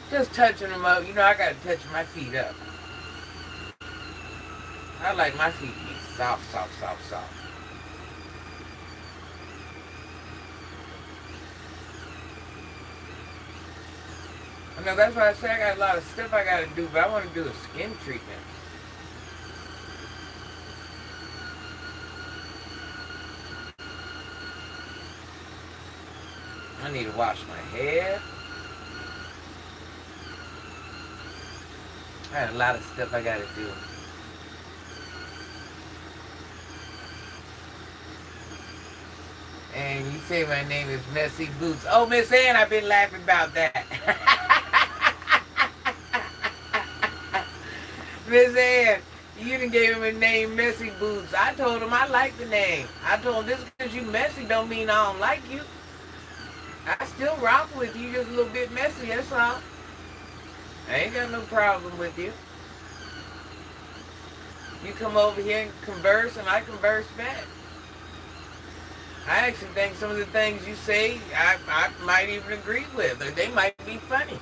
Just touching them up. You know, I gotta touch my feet up. I like my feet to be soft, soft, soft, soft. I know that's why I say I got a lot of stuff I gotta do, but I want to do a skin treatment. I need to wash my hair. I got a lot of stuff I gotta do. And you say my name is Messy Boots. Oh, Miss Ann, I've been laughing about that. Miss Ann, you done gave him a name, Messy Boots. I told him I like the name. I told him this because you messy don't mean I don't like you. I still rock with you, just a little bit messy, that's all. I ain't got no problem with you. You come over here and converse, and I converse back. I actually think some of the things you say, I might even agree with, or they might be funny.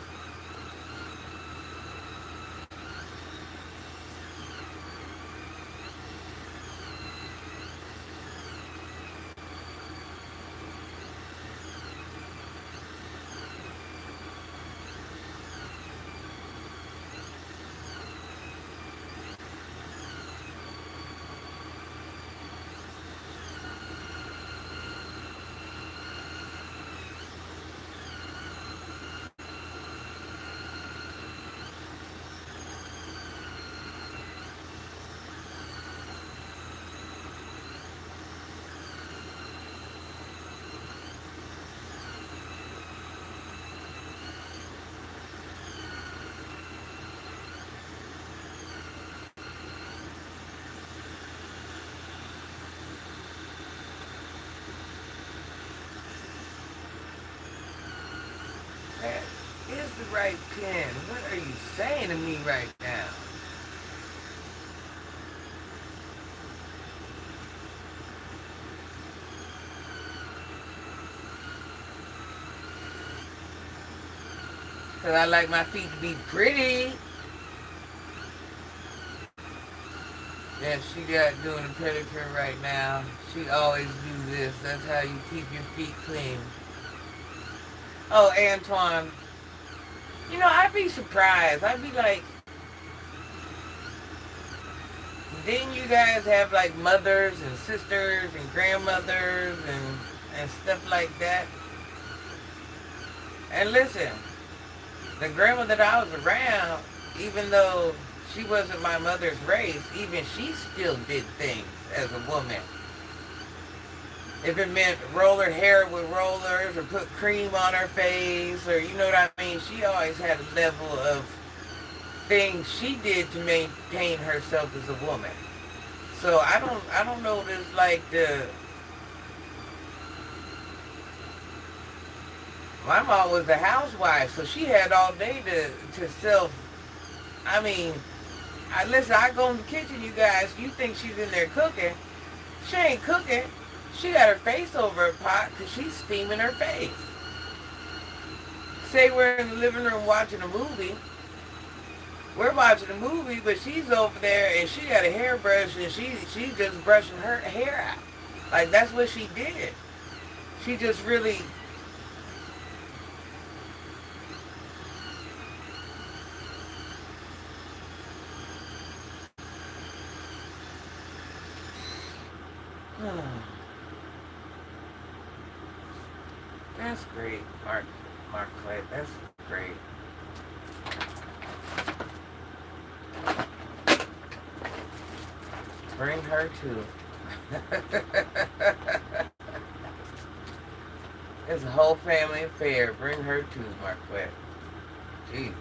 is the right pen? What are you saying to me right now? Because I like my feet to be pretty. Yeah, she got doing a pedicure right now. She always do this. That's how you keep your feet clean. Oh, Antoine, I'd be surprised. I'd be like, didn't you guys have like mothers and sisters and grandmothers and stuff like that? And listen, the grandma that I was around, even though she wasn't my mother's race, even she still did things as a woman. If it meant roll her hair with rollers or put cream on her face or you know what I mean, she always had a level of things she did to maintain herself as a woman. So I don't know this like the my mom was a housewife, so she had all day to self. I mean, I go in the kitchen, you guys. You think she's in there cooking? She ain't cooking. She got her face over a pot because she's steaming her face. Say we're in the living room watching a movie. We're watching a movie, but she's over there and she got a hairbrush and she's just brushing her hair out. Like that's what she did. She just really. That's great, Marquette. That's great. Bring her too. It's a whole family affair. Bring her too, Marquette. Jesus.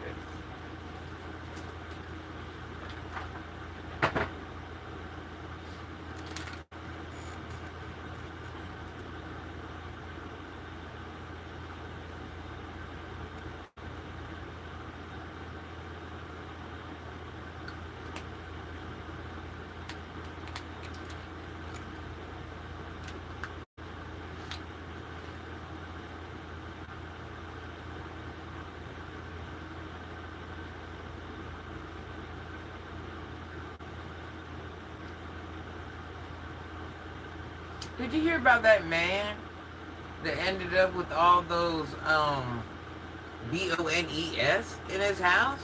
Did you hear about that man that ended up with all those BONES in his house?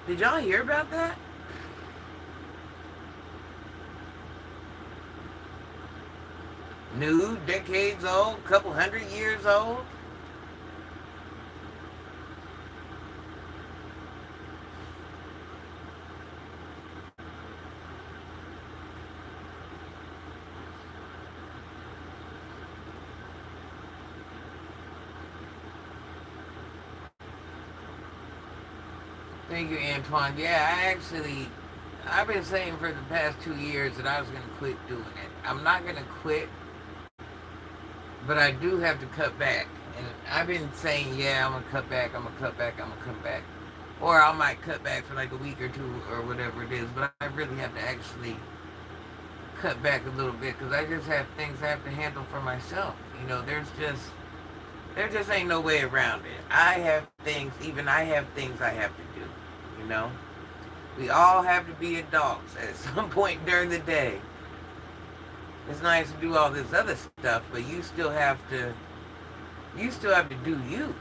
Did y'all hear about that? New, decades old, couple 100 years old. Thank you, Antoine. Yeah, I've been saying for the past 2 years that I was going to quit doing it. I'm not going to quit, but I do have to cut back. And I've been saying, yeah, I'm going to cut back, I'm going to cut back, I'm going to cut back. Or I might cut back for like a week or two or whatever it is, but I really have to actually cut back a little bit because I just have things I have to handle for myself. There just ain't no way around it. I have things I have to do, you know? We all have to be adults at some point during the day. It's nice to do all this other stuff, but you still have to do you.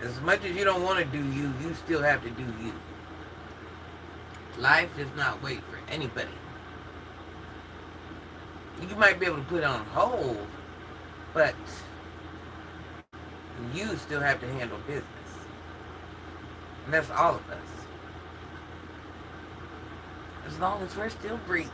As much as you don't want to do you, you still have to do you. Life does not wait for anybody. You might be able to put it on hold, but you still have to handle business. And that's all of us. As long as we're still breathing.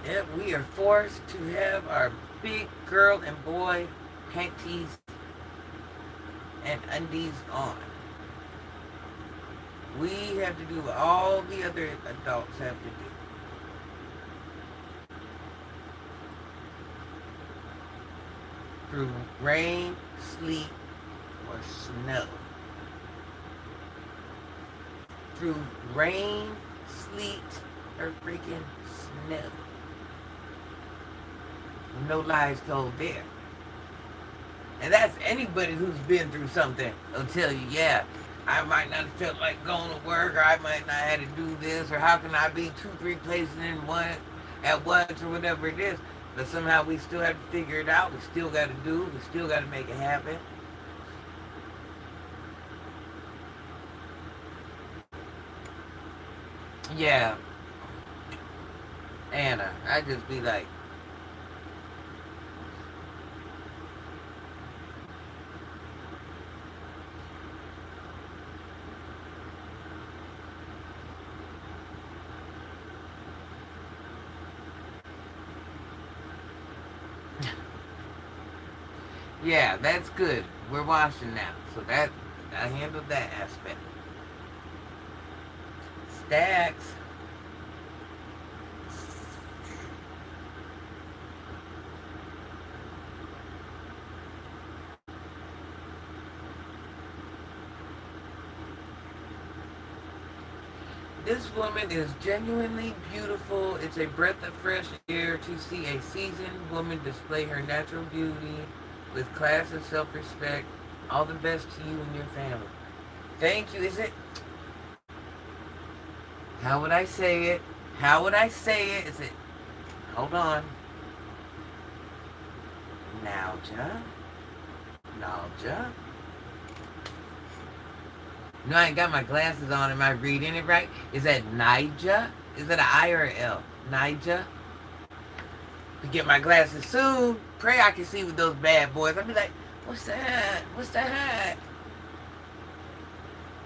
Yep, we are forced to have our big girl and boy panties and undies on. We have to do what all the other adults have to do. Through rain, sleet, or snow. Through rain, sleet, or freaking snow. No lies told there. And that's anybody who's been through something will tell you, yeah, I might not have felt like going to work, or I might not have had to do this, or how can I be 2, 3 places in one at once, or whatever it is. But somehow we still have to figure it out. We still got to do it. We still got to make it happen. Yeah, Anna, I just be like, yeah, that's good. We're washing now. So that, I handled that aspect. Stacks. This woman is genuinely beautiful. It's a breath of fresh air to see a seasoned woman display her natural beauty with class and self-respect. All the best to you and your family. Thank you. Is it? How would I say it? How would I say it? Is it? Hold on. Nalja. Nalja. No, I ain't got my glasses on. Am I reading it right? Is that Nija? Is that an I or an L? Nija? To get my glasses soon. Pray I can see with those bad boys. I'll be like, what's that? What's that?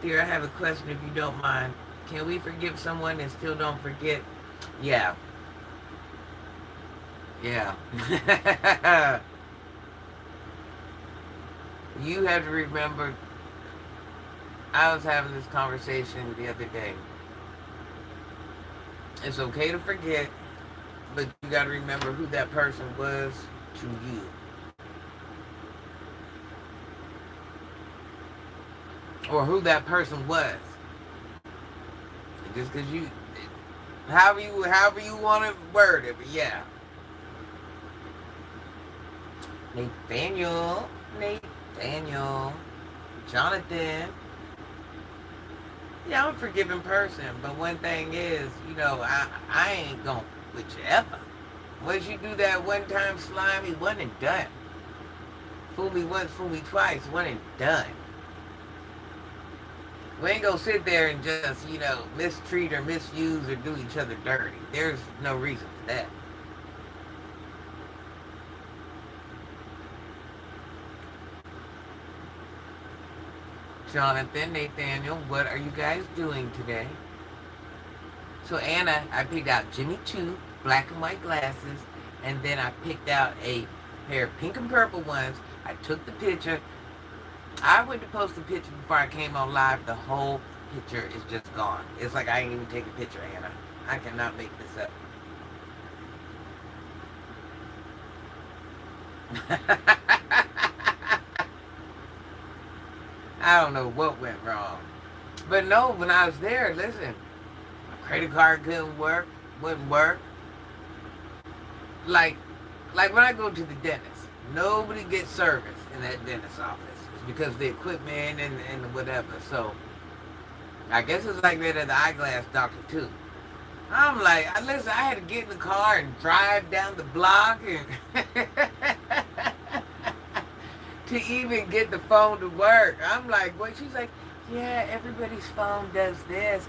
Dear, I have a question if you don't mind. Can we forgive someone and still don't forget? Yeah. Yeah. You have to remember, I was having this conversation the other day. It's okay to forget, but you got to remember who that person was to you. Or who that person was. Just because you, however you want to word it, but yeah. Nathaniel, Jonathan. Yeah, I'm a forgiving person, but one thing is, I ain't gonna with you ever. Once you do that one time slimy, one and done. Fool me once, fool me twice, one and done. We ain't gonna sit there and just, mistreat or misuse or do each other dirty. There's no reason for that. Jonathan, Nathaniel, what are you guys doing today? So Anna, I picked out Jimmy Choo, black and white glasses, and then I picked out a pair of pink and purple ones. I took the picture. I went to post the picture before I came on live. The whole picture is just gone. It's like I ain't even take a picture, Anna. I cannot make this up. I don't know what went wrong. But no, when I was there, listen, my credit card wouldn't work. Like when I go to the dentist, nobody gets service in that dentist office. It's because of the equipment and whatever. So I guess it's like that at the eyeglass doctor too. I'm like, listen, I had to get in the car and drive down the block and to even get the phone to work. I'm like, what? She's like, yeah, everybody's phone does this.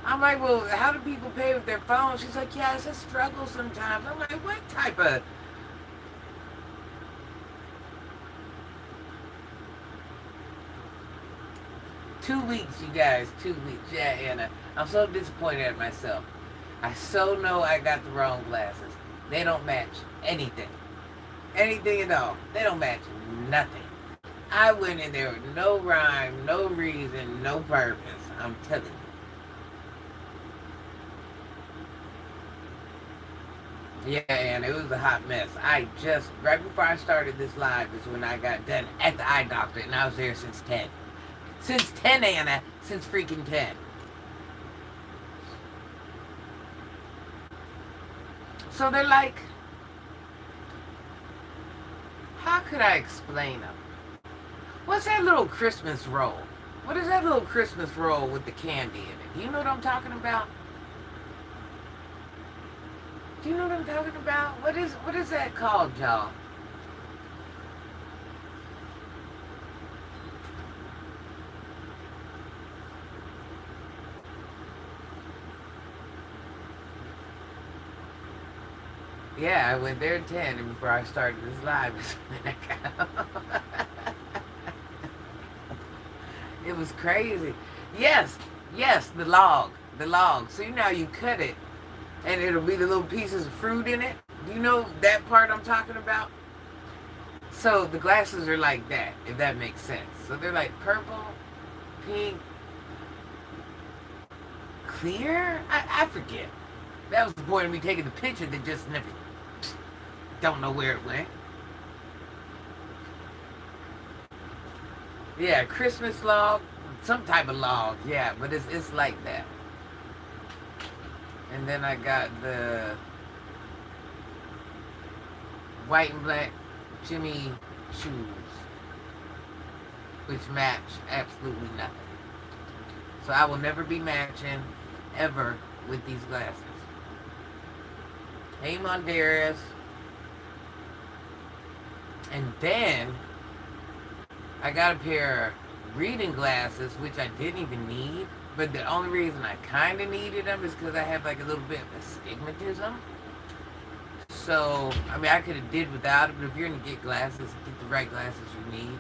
I'm like, well, how do people pay with their phone? She's like, yeah, it's a struggle sometimes. I'm like, what type of... 2 weeks, you guys, 2 weeks. Yeah, Anna, I'm so disappointed at myself. I so know I got the wrong glasses. They don't match anything. Anything at all. They don't match nothing. I went in there with no rhyme, no reason, no purpose. I'm telling you. Yeah, and it was a hot mess. I just, right before I started this live is when I got done at the eye doctor, and I was there since 10. Since 10, Anna. Since freaking 10. So they're like, how could I explain them? What's that little Christmas roll? What is that little Christmas roll with the candy in it? Do you know what I'm talking about? Do you know what I'm talking about? What is that called, y'all? Yeah, I went there at 10, and before I started this live, it was crazy. Yes, yes, the log. The log. So you know how you cut it, and it'll be the little pieces of fruit in it? Do you know that part I'm talking about? So the glasses are like that, if that makes sense. So they're like purple, pink, clear? I forget. That was the point of me taking the picture that just never, don't know where it went. Yeah, Christmas log, some type of log, yeah, but it's like that. And then I got the white and black Jimmy shoes, which match absolutely nothing. So I will never be matching ever with these glasses. Hey, Mondaris. And then I got a pair of reading glasses, which I didn't even need. But the only reason I kind of needed them is because I have like a little bit of astigmatism. So, I mean, I could have did without it, but if you're going to get glasses, get the right glasses you need.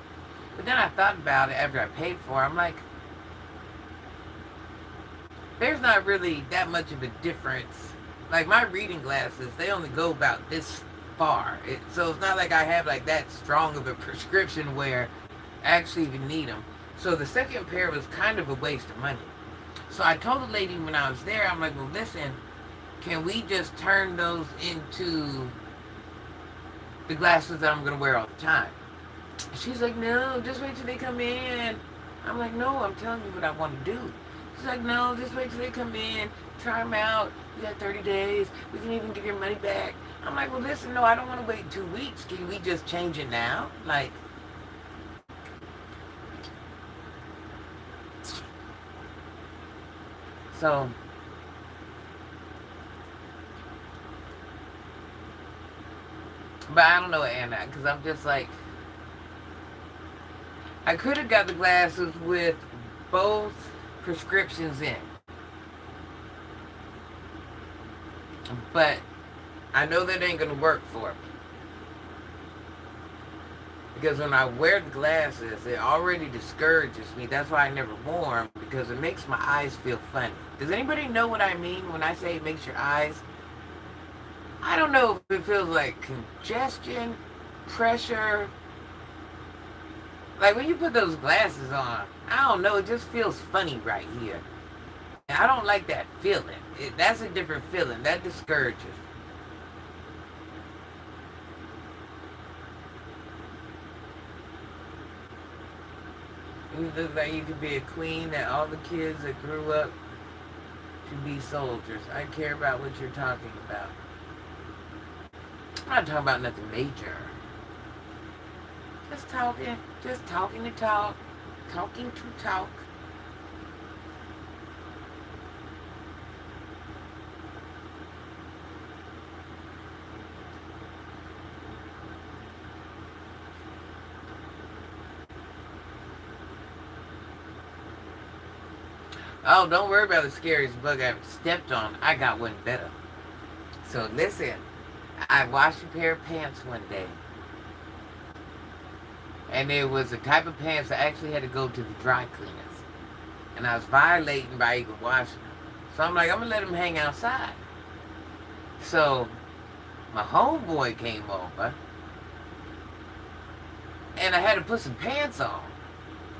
But then I thought about it after I paid for it. I'm like, there's not really that much of a difference. Like my reading glasses, they only go about this far. So it's not like I have like that strong of a prescription where I actually even need them. So the second pair was kind of a waste of money. So I told the lady when I was there, I'm like, well, listen, can we just turn those into the glasses that I'm going to wear all the time? She's like, no, just wait till they come in. I'm like, no, I'm telling you what I want to do. She's like, no, just wait till they come in, try them out. You got 30 days. We can even give your money back. I'm like, well, listen, no, I don't want to wait 2 weeks. Can we just change it now? Like, so, but I don't know, Anna, because I'm just like, I could have got the glasses with both prescriptions in. But I know that ain't going to work for me. Because when I wear the glasses, it already discourages me. That's why I never wore them, because it makes my eyes feel funny. Does anybody know what I mean when I say it makes your eyes? I don't know if it feels like congestion, pressure. Like when you put those glasses on, I don't know, it just feels funny right here. I don't like that feeling. That's a different feeling. That discourages. You look like you could be a queen that all the kids that grew up to be soldiers. I care about what you're talking about. I'm not talking about nothing major. Just talking to talk, talking to talk. Oh, don't worry about the scariest bug I ever stepped on. I got one better. So listen, I washed a pair of pants one day. And it was a type of pants that actually had to go to the dry cleaners. And I was violating by even washing them. So I'm like, I'm going to let them hang outside. So my homeboy came over. and I had to put some pants on.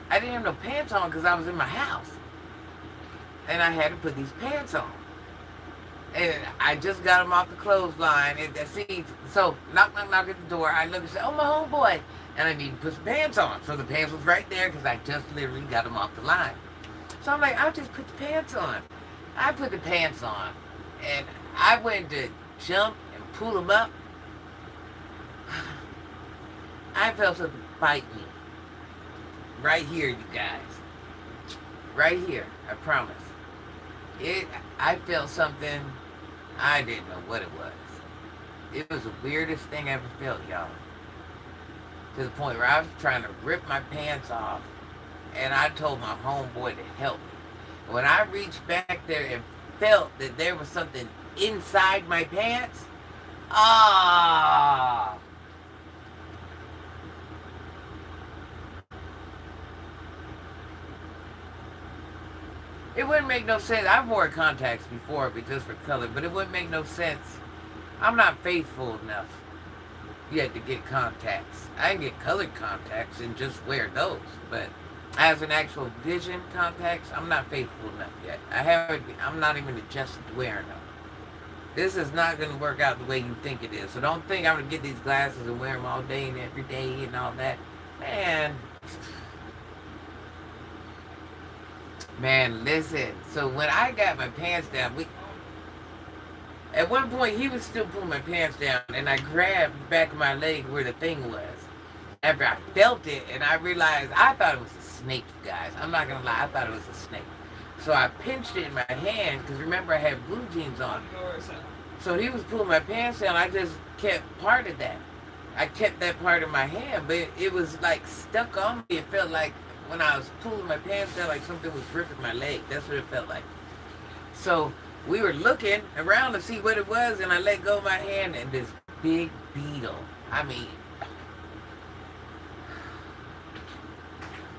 I didn't have no pants on because I was in my house. And I had to put these pants on. And I just got them off the clothesline. And see, so knock, knock, knock at the door. I look and say, oh, my homeboy. And I need to put some pants on. So the pants was right there because I just literally got them off the line. So I'm like, I'll just put the pants on. I put the pants on. And I went to jump and pull them up. I felt something bite me. Right here, you guys. Right here, I promise. I felt something, I didn't know what it was. It was the weirdest thing I ever felt, y'all. To the point where I was trying to rip my pants off, and I told my homeboy to help me. When I reached back there and felt that there was something inside my pants, ah! It wouldn't make no sense. I've worn contacts before, but just for color, but it wouldn't make no sense. I'm not faithful enough yet to get contacts. I can get colored contacts and just wear those, but as an actual vision contacts, I'm not faithful enough yet. I'm not even adjusted to wearing them. This is not going to work out the way you think it is. So don't think I'm going to get these glasses and wear them all day and every day and all that. Man, listen. So when I got my pants down, at one point he was still pulling my pants down, and I grabbed the back of my leg where the thing was. After I felt it, and I realized I thought it was a snake, you guys. I'm not gonna lie, I thought it was a snake. So I pinched it in my hand, because remember I had blue jeans on. So he was pulling my pants down. I just kept part of that. I kept that part in my hand, but it was like stuck on me. It felt like when I was pulling my pants down, like something was ripping my leg. That's what it felt like. So we were looking around to see what it was, and I let go of my hand, and this big beetle. I mean,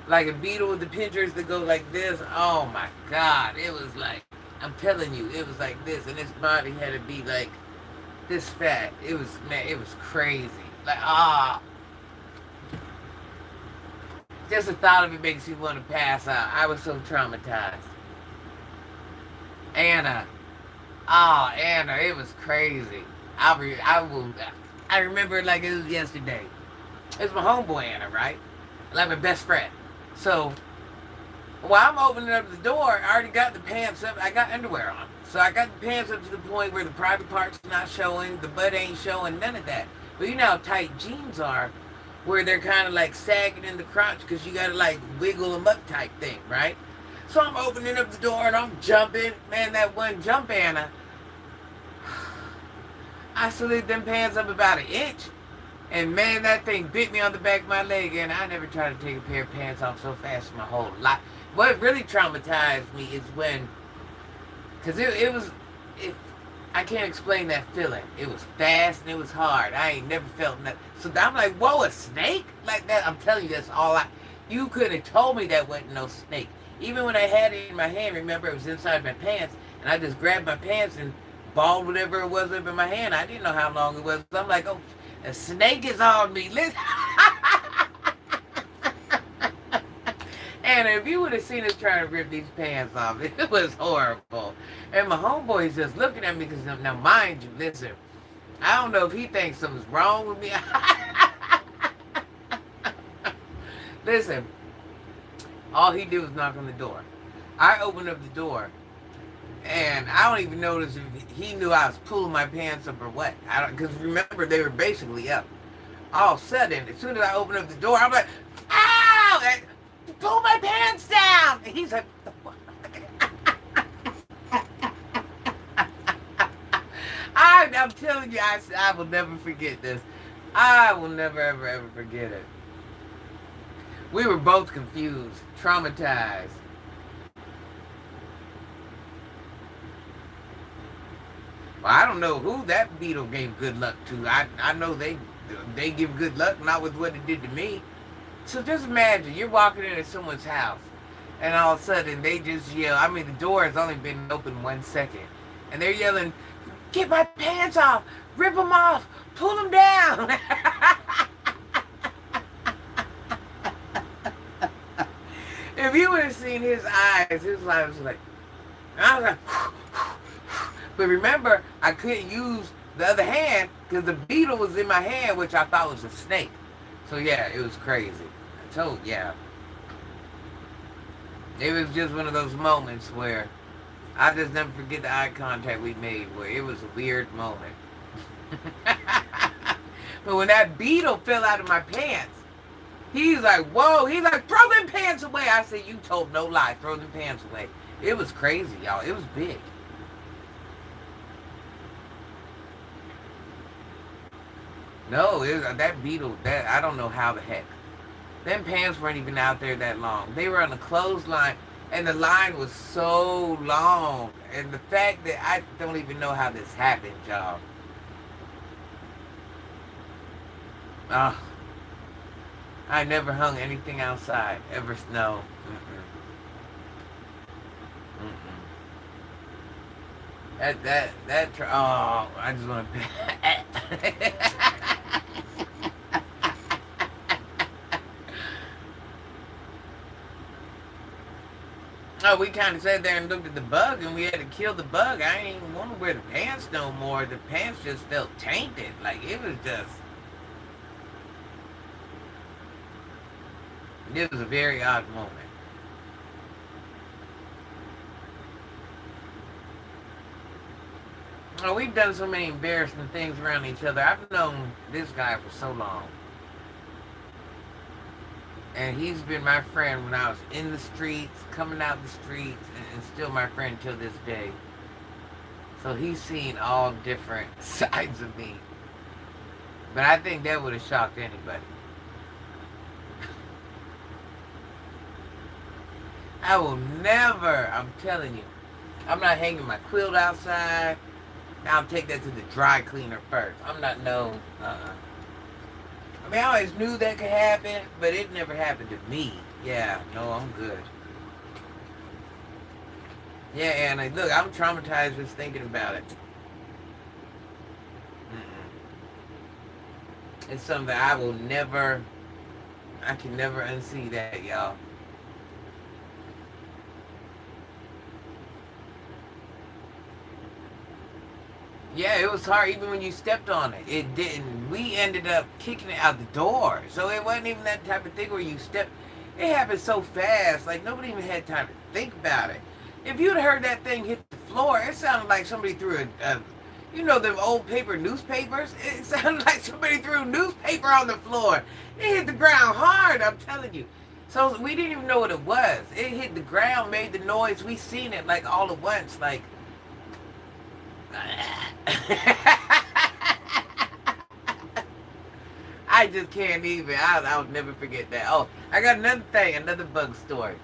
like a beetle with the pinchers that go like this. Oh my God. It was like, I'm telling you, it was like this, and its body had to be like this fat. It was, man, it was crazy. Like, just the thought of it makes you want to pass out. I was so traumatized. Anna, it was crazy. I remember it like it was yesterday. It's my homeboy Anna, right? Like my best friend. So while I'm opening up the door, I already got the pants up. I got underwear on. So I got the pants up to the point where the private part's not showing, the butt ain't showing, none of that. But you know how tight jeans are, where they're kind of like sagging in the crotch because you got to like wiggle them up type thing, right? So I'm opening up the door and I'm jumping. Man, that one jump, Anna. I slid them pants up about an inch. And man, that thing bit me on the back of my leg. And I never tried to take a pair of pants off so fast in my whole life. What really traumatized me is when, because I can't explain that feeling. It was fast and it was hard. I ain't never felt that. So I'm like, whoa, a snake? Like that? I'm telling you, that's all you could have told me that wasn't no snake. Even when I had it in my hand, remember it was inside my pants, and I just grabbed my pants and balled whatever it was up in my hand. I didn't know how long it was. I'm like, oh, a snake is on me. Listen. And if you would have seen us trying to rip these pants off, it was horrible. And my homeboy's just looking at me because, now mind you, listen, I don't know if he thinks something's wrong with me. Listen, all he did was knock on the door. I opened up the door, and I don't even notice if he knew I was pulling my pants up or what. Because remember, they were basically up. All of a sudden, as soon as I opened up the door, I'm like, ow! And pull my pants down! And he's like, what the fuck? I'm telling you, I will never forget this. I will never, ever, ever forget it. We were both confused, traumatized. Well, I don't know who that beetle gave good luck to. I know they give good luck, not with what it did to me. So just imagine, you're walking into someone's house, and all of a sudden they just yell. I mean, the door has only been open 1 second, and they're yelling, "Get my pants off! Rip them off! Pull them down!" If you would have seen his eyes was like, I was like, but remember, I couldn't use the other hand because the beetle was in my hand, which I thought was a snake. So yeah, it was crazy. I told, yeah. It was just one of those moments where I just never forget the eye contact we made, where it was a weird moment. But when that beetle fell out of my pants, he's like, whoa, he's like, throw them pants away. I said, you told no lie, throw them pants away. It was crazy, y'all. It was big. No, that beetle, that I don't know how the heck. Them pants weren't even out there that long. They were on a clothesline, and the line was so long. And the fact that I don't even know how this happened, y'all. I never hung anything outside. Ever, no. Oh, I just want to. Oh, we kind of sat there and looked at the bug, and we had to kill the bug. I ain't even want to wear the pants no more. The pants just felt tainted. Like, it was just... It was a very odd moment. Oh, we've done so many embarrassing things around each other. I've known this guy for so long. And he's been my friend when I was in the streets, coming out the streets, and still my friend till this day. So he's seen all different sides of me. But I think that would have shocked anybody. I will never, I'm telling you, I'm not hanging my quilt outside. Now I'll take that to the dry cleaner first. I'm not, no, I mean, I always knew that could happen, but it never happened to me. Yeah, no, I'm good. Yeah, Anna, look, I'm traumatized just thinking about it. It's something I will never, I can never unsee that, y'all. Yeah, it was hard even when you stepped on it. It didn't. We ended up kicking it out the door. So it wasn't even that type of thing where you step. It happened so fast. Like, nobody even had time to think about it. If you'd heard that thing hit the floor, it sounded like somebody threw you know, them old paper newspapers? It sounded like somebody threw newspaper on the floor. It hit the ground hard, I'm telling you. So we didn't even know what it was. It hit the ground, made the noise. We seen it like all at once. Like, I just can't even. I'll never forget that. Oh, I got another thing, another bug story.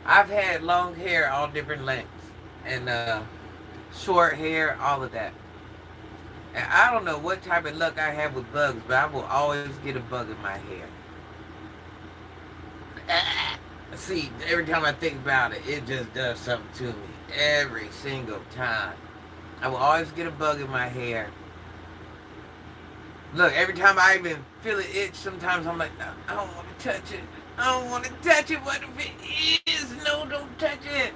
I've had long hair, all different lengths, and short hair, all of that. And I don't know what type of luck I have with bugs, but I will always get a bug in my hair. See, every time I think about it, it just does something to me. Every single time. I will always get a bug in my hair. Look, every time I even feel it itch, sometimes I'm like, no, I don't want to touch it. I don't want to touch it. What if it is? No, don't touch it.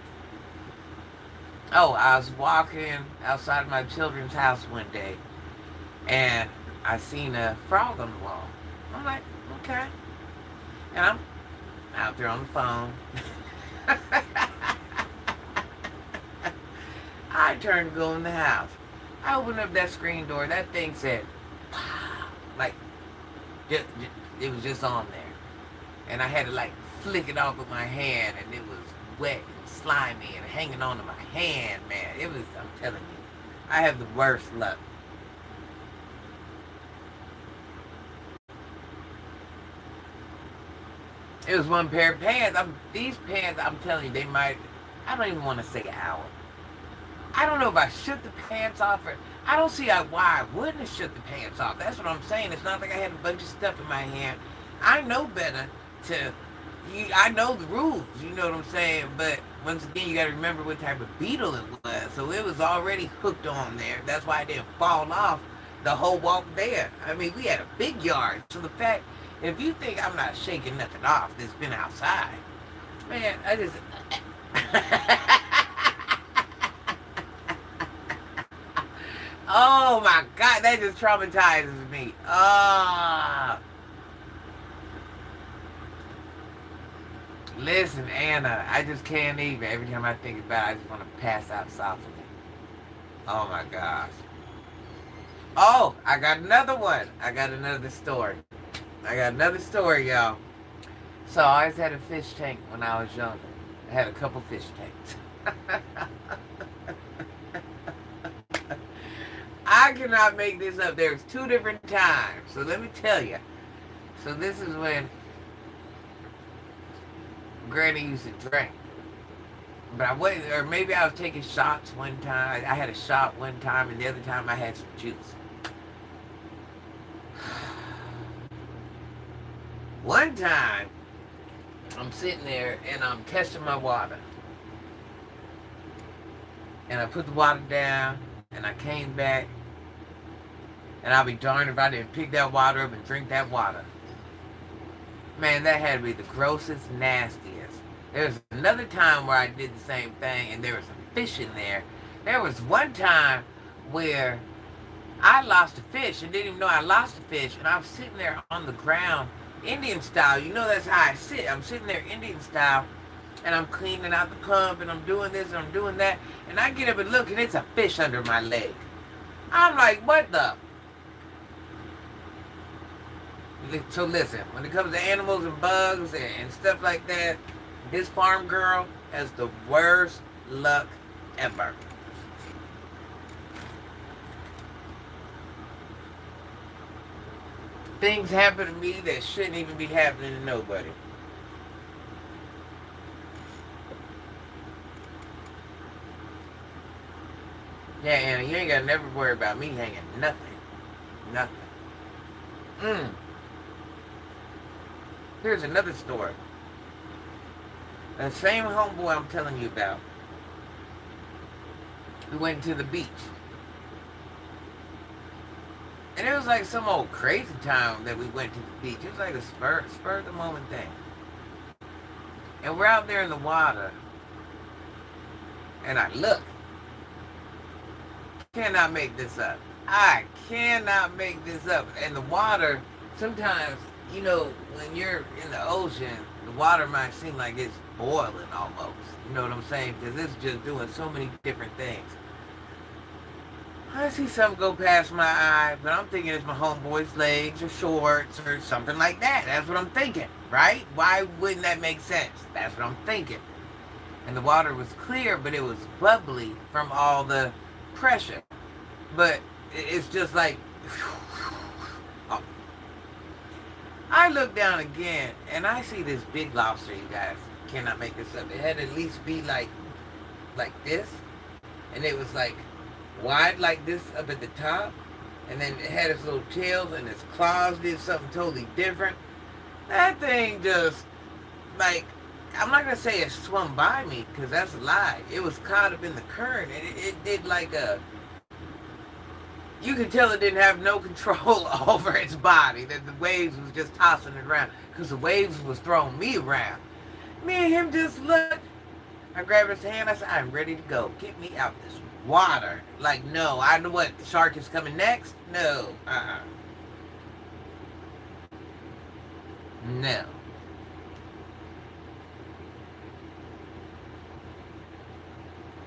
Oh, I was walking outside my children's house one day, and I seen a frog on the wall. I'm like, okay. And I'm out there on the phone. I turned to go in the house. I opened up that screen door. That thing said, like, it was just on there. And I had to, like, flick it off with my hand, and it was wet and slimy and hanging onto my hand, man. It was, I'm telling you, I have the worst luck. It was one pair of pants. These pants, I'm telling you, they might, I don't even want to say hour. I don't know if I shook the pants off or, I don't see why I wouldn't have shook the pants off. That's what I'm saying. It's not like I had a bunch of stuff in my hand. I know better I know the rules, you know what I'm saying? But once again, you got to remember what type of beetle it was. So it was already hooked on there. That's why it didn't fall off the whole walk there. I mean, we had a big yard. So the fact If you think I'm not shaking nothing off that's been outside, man, I just. Oh my God, that just traumatizes me. Listen, Anna, I just can't even. Every time I think about it, I just want to pass out softly. Oh my gosh. Oh, I got another one. I got another story. I got another story, y'all. So I always had a fish tank when I was younger. I had a couple fish tanks. I cannot make this up. There's two different times. So let me tell you. So this is when Granny used to drink. But I wasn't, or maybe I was taking shots one time. I had a shot one time, and the other time I had some juice. One time, I'm sitting there and I'm testing my water. And I put the water down, and I came back, and I'll be darned if I didn't pick that water up and drink that water. Man, that had to be the grossest, nastiest. There was another time where I did the same thing, and there was some fish in there. There was one time where I lost a fish and didn't even know I lost a fish, and I was sitting there on the ground, Indian style. You know that's how I sit. I'm sitting there Indian style, and I'm cleaning out the pump, and I'm doing this, and I'm doing that, and I get up and look, and it's a fish under my leg. I'm like, what the? So listen, when it comes to animals and bugs and stuff like that, this farm girl has the worst luck ever. Things happen to me that shouldn't even be happening to nobody. Yeah, Anna, you ain't got to never worry about me hanging nothing. Nothing. Here's another story. The same homeboy I'm telling you about. We went to the beach. And it was like some old crazy time that we went to the beach. It was like a spur of the moment thing. And we're out there in the water. And I look. Cannot make this up. I cannot make this up. And the water, sometimes, you know, when you're in the ocean, the water might seem like it's boiling almost. You know what I'm saying? Because it's just doing so many different things. I see something go past my eye, but I'm thinking it's my homeboy's legs or shorts or something like that. That's what I'm thinking, right? Why wouldn't that make sense? That's what I'm thinking. And the water was clear, but it was bubbly from all the pressure. But it's just like... Oh. I look down again, and I see this big lobster, you guys. Cannot make this up. It had to at least be like this. And it was like wide like this up at the top. And then it had its little tails, and its claws did something totally different. That thing just, like, I'm not going to say it swum by me, because that's a lie. It was caught up in the current, and it did like a... You could tell it didn't have no control over its body, that the waves was just tossing it around, because the waves was throwing me around. Me and him just looked. I grabbed his hand. I said, I'm ready to go. Get me out this water. Like, no. I know what. The shark is coming next? No. No.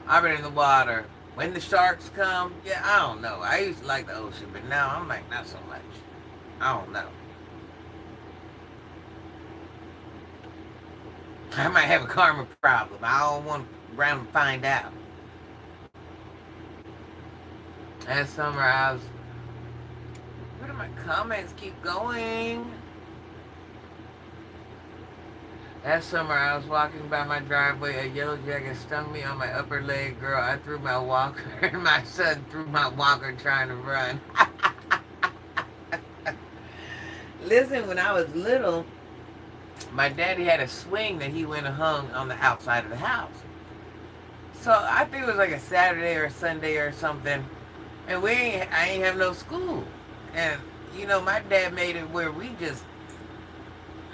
I've been in the water. When the sharks come, yeah, I don't know. I used to like the ocean, but now I'm like, not so much. I don't know. I might have a karma problem. I don't want to round and find out. Last summer I was... Where do my comments keep going? Last summer I was walking by my driveway. A yellow jacket stung me on my upper leg. Girl, I threw my walker and my son threw my walker trying to run. Listen, when I was little... My daddy had a swing that he went and hung on the outside of the house. So I think it was like a Saturday or a Sunday or something. And I ain't have no school. And, you know, my dad made it where we just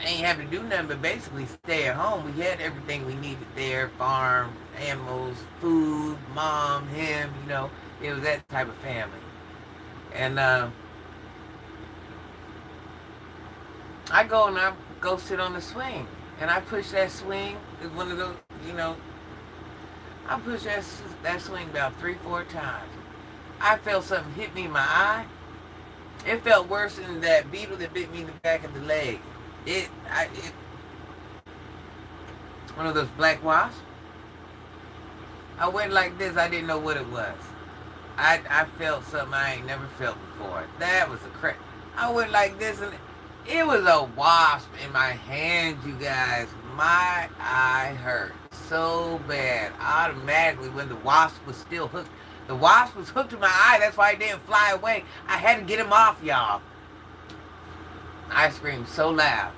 ain't have to do nothing but basically stay at home. We had everything we needed there: farm, animals, food, mom, him. It was that type of family. And I go and I go sit on the swing, and I push that swing. It's one of those, I pushed that swing about 3, 4 times. I felt something hit me in my eye. It felt worse than that beetle that bit me in the back of the leg. It one of those black wasps. I went like this. I didn't know what it was. I felt something I ain't never felt before. That was a crap. I went like this, and it was a wasp in my hand, you guys. My eye hurt so bad. Automatically, when the wasp was still hooked, the wasp was hooked to my eye. That's why it didn't fly away. I had to get him off, y'all. I screamed so loud.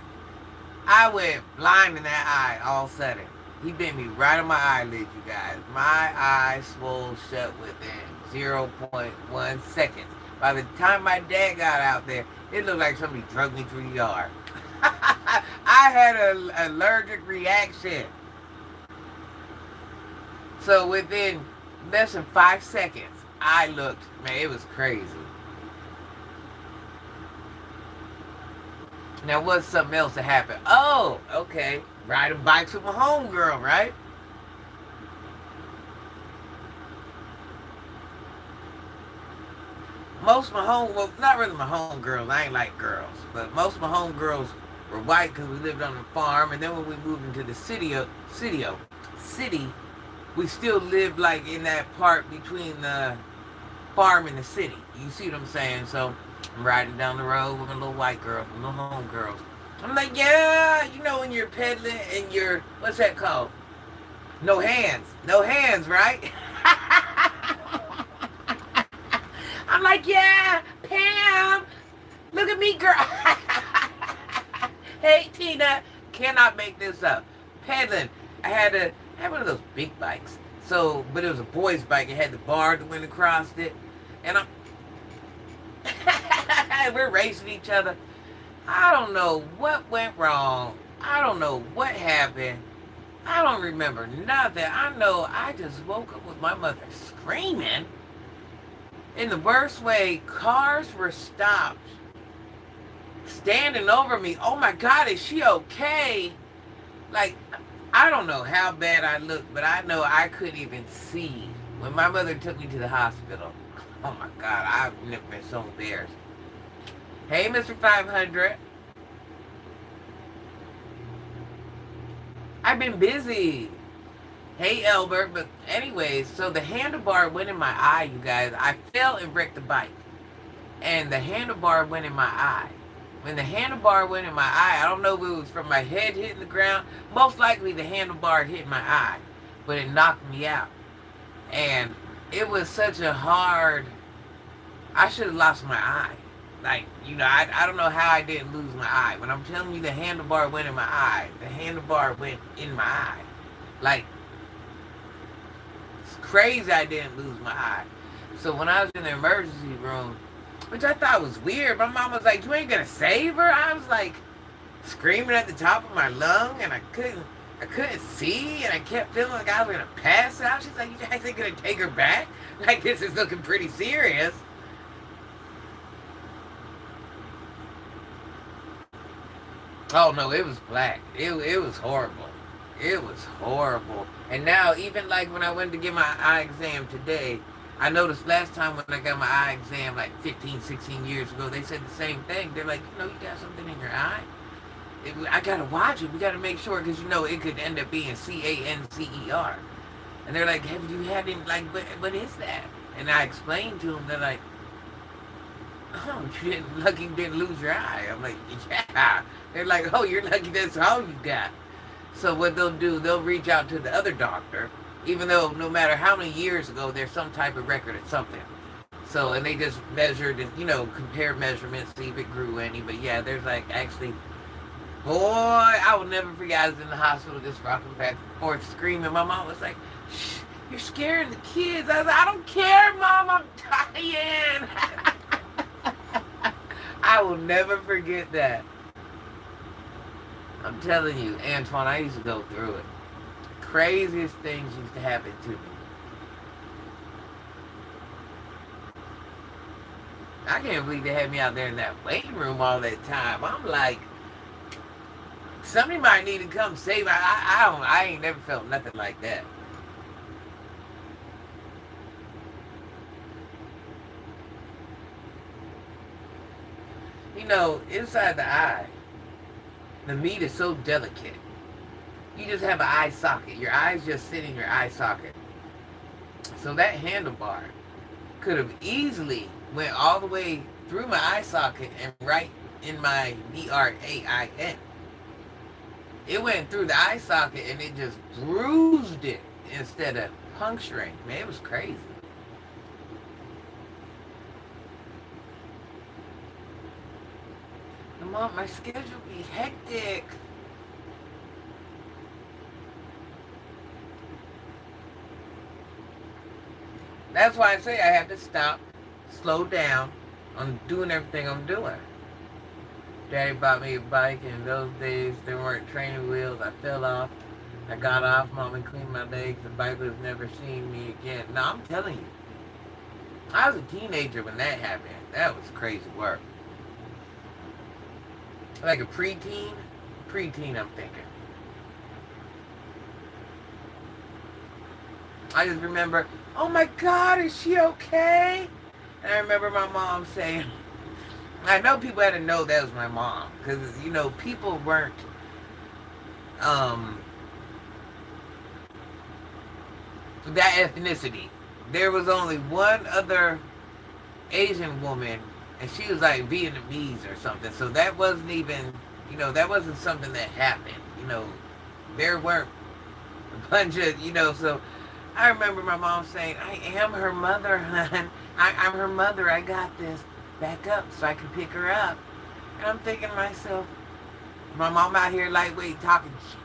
I went blind in that eye all of a sudden. He bit me right on my eyelid, you guys. My eye swole shut within 0.1 seconds. By the time my dad got out there, it looked like somebody drugged me through the yard. I had an allergic reaction. So within less than 5 seconds, I looked, man, it was crazy. Now, what's something else that happened? Oh, okay. Riding bikes with my homegirl, right? Most of my well, not really my homegirls. I ain't like girls. But most of my homegirls were white because we lived on a farm. And then when we moved into the city, we still lived like in that part between the farm and the city. You see what I'm saying? So I'm riding down the road with my little white girls, my little homegirls. I'm like, yeah, when you're pedaling and you're, what's that called? No hands, right? I'm like, yeah, Pam, look at me, girl. Hey, Tina, cannot make this up. Pedaling, I had one of those big bikes. So, but it was a boy's bike. It had the bar that went across it. And we're racing each other. I don't know what went wrong. I don't know what happened. I don't remember nothing. I know I just woke up with my mother screaming. In the worst way, cars were stopped, standing over me. Oh my God, is she okay? Like, I don't know how bad I looked, but I know I couldn't even see. When my mother took me to the hospital, oh my God, I've never been so embarrassed. Hey, Mr. 500. I've been busy. Hey, Albert. But anyways, so the handlebar went in my eye, you guys. I fell and wrecked the bike. And the handlebar went in my eye. When the handlebar went in my eye, I don't know if it was from my head hitting the ground. Most likely the handlebar hit my eye. But it knocked me out. And it was such a hard... I should have lost my eye. Like, I don't know how I didn't lose my eye. When I'm telling you the handlebar went in my eye, the handlebar went in my eye. Like, it's crazy I didn't lose my eye. So when I was in the emergency room, which I thought was weird, my mom was like, you ain't gonna save her? I was like screaming at the top of my lung, and I couldn't see, and I kept feeling like I was gonna pass out. She's like, you guys ain't gonna take her back? Like, this is looking pretty serious. Oh no, it was black. It was horrible. It was horrible. And now, even like when I went to get my eye exam today, I noticed last time when I got my eye exam like 15, 16 years ago, they said the same thing. They're like, you got something in your eye? I gotta watch it. We gotta make sure, because it could end up being cancer. And they're like, have you had any, like, what is that? And I explained to them, they're like, oh, lucky you didn't lose your eye. I'm like, yeah. They're like, oh, you're lucky that's all you got. So what they'll do, they'll reach out to the other doctor, even though no matter how many years ago, there's some type of record of something. So, and they just measured and, compare measurements, see if it grew any. But yeah, there's like actually, boy, I will never forget, I was in the hospital just rocking back and forth screaming. My mom was like, shh, you're scaring the kids. I was like, I don't care, Mom, I'm dying. I will never forget that. I'm telling you, Antoine, I used to go through it. Craziest things used to happen to me. I can't believe they had me out there in that waiting room all that time. I'm like, somebody might need to come save me. I ain't never felt nothing like that. You know, inside the eye, the meat is so delicate. You just have an eye socket. Your eyes just sit in your eye socket. So that handlebar could have easily went all the way through my eye socket and right in my brain. It went through the eye socket and it just bruised it instead of puncturing. Man, it was crazy. Mom, my schedule be hectic. That's why I say I have to stop, slow down on doing everything I'm doing. Daddy bought me a bike, and in those days there weren't training wheels. I fell off. I got off. Mom cleaned my legs. The bike was never seen me again. No, I'm telling you. I was a teenager when that happened. That was crazy work. Like a preteen? Preteen, I'm thinking. I just remember, oh my God, is she okay? And I remember my mom saying, I know people had to know that was my mom. Because, you know, people weren't, that ethnicity. There was only one other Asian woman, and she was like Vietnamese or something. So that wasn't even, you know, that wasn't something that happened. You know, there weren't a bunch of, you know, so I remember my mom saying, I am her mother, hon. I'm her mother. I got this. Back up so I can pick her up. And I'm thinking to myself, my mom out here lightweight talking shit.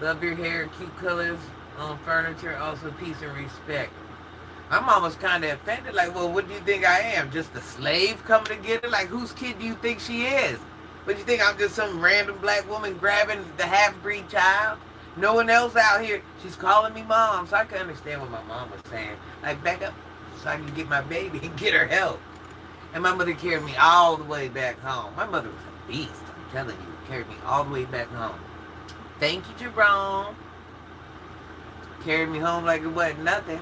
Love your hair, cute colors on furniture, also peace and respect. My mom was kind of offended, like, well, what do you think I am? Just a slave coming to get her? Like, whose kid do you think she is? What do you think, I'm just some random black woman grabbing the half-breed child? No one else out here. She's calling me mom, so I can understand what my mom was saying. Like, back up so I can get my baby and get her help. And my mother carried me all the way back home. My mother was a beast, I'm telling you. Carried me all the way back home. Thank you, Jerome. Carried me home like it wasn't nothing.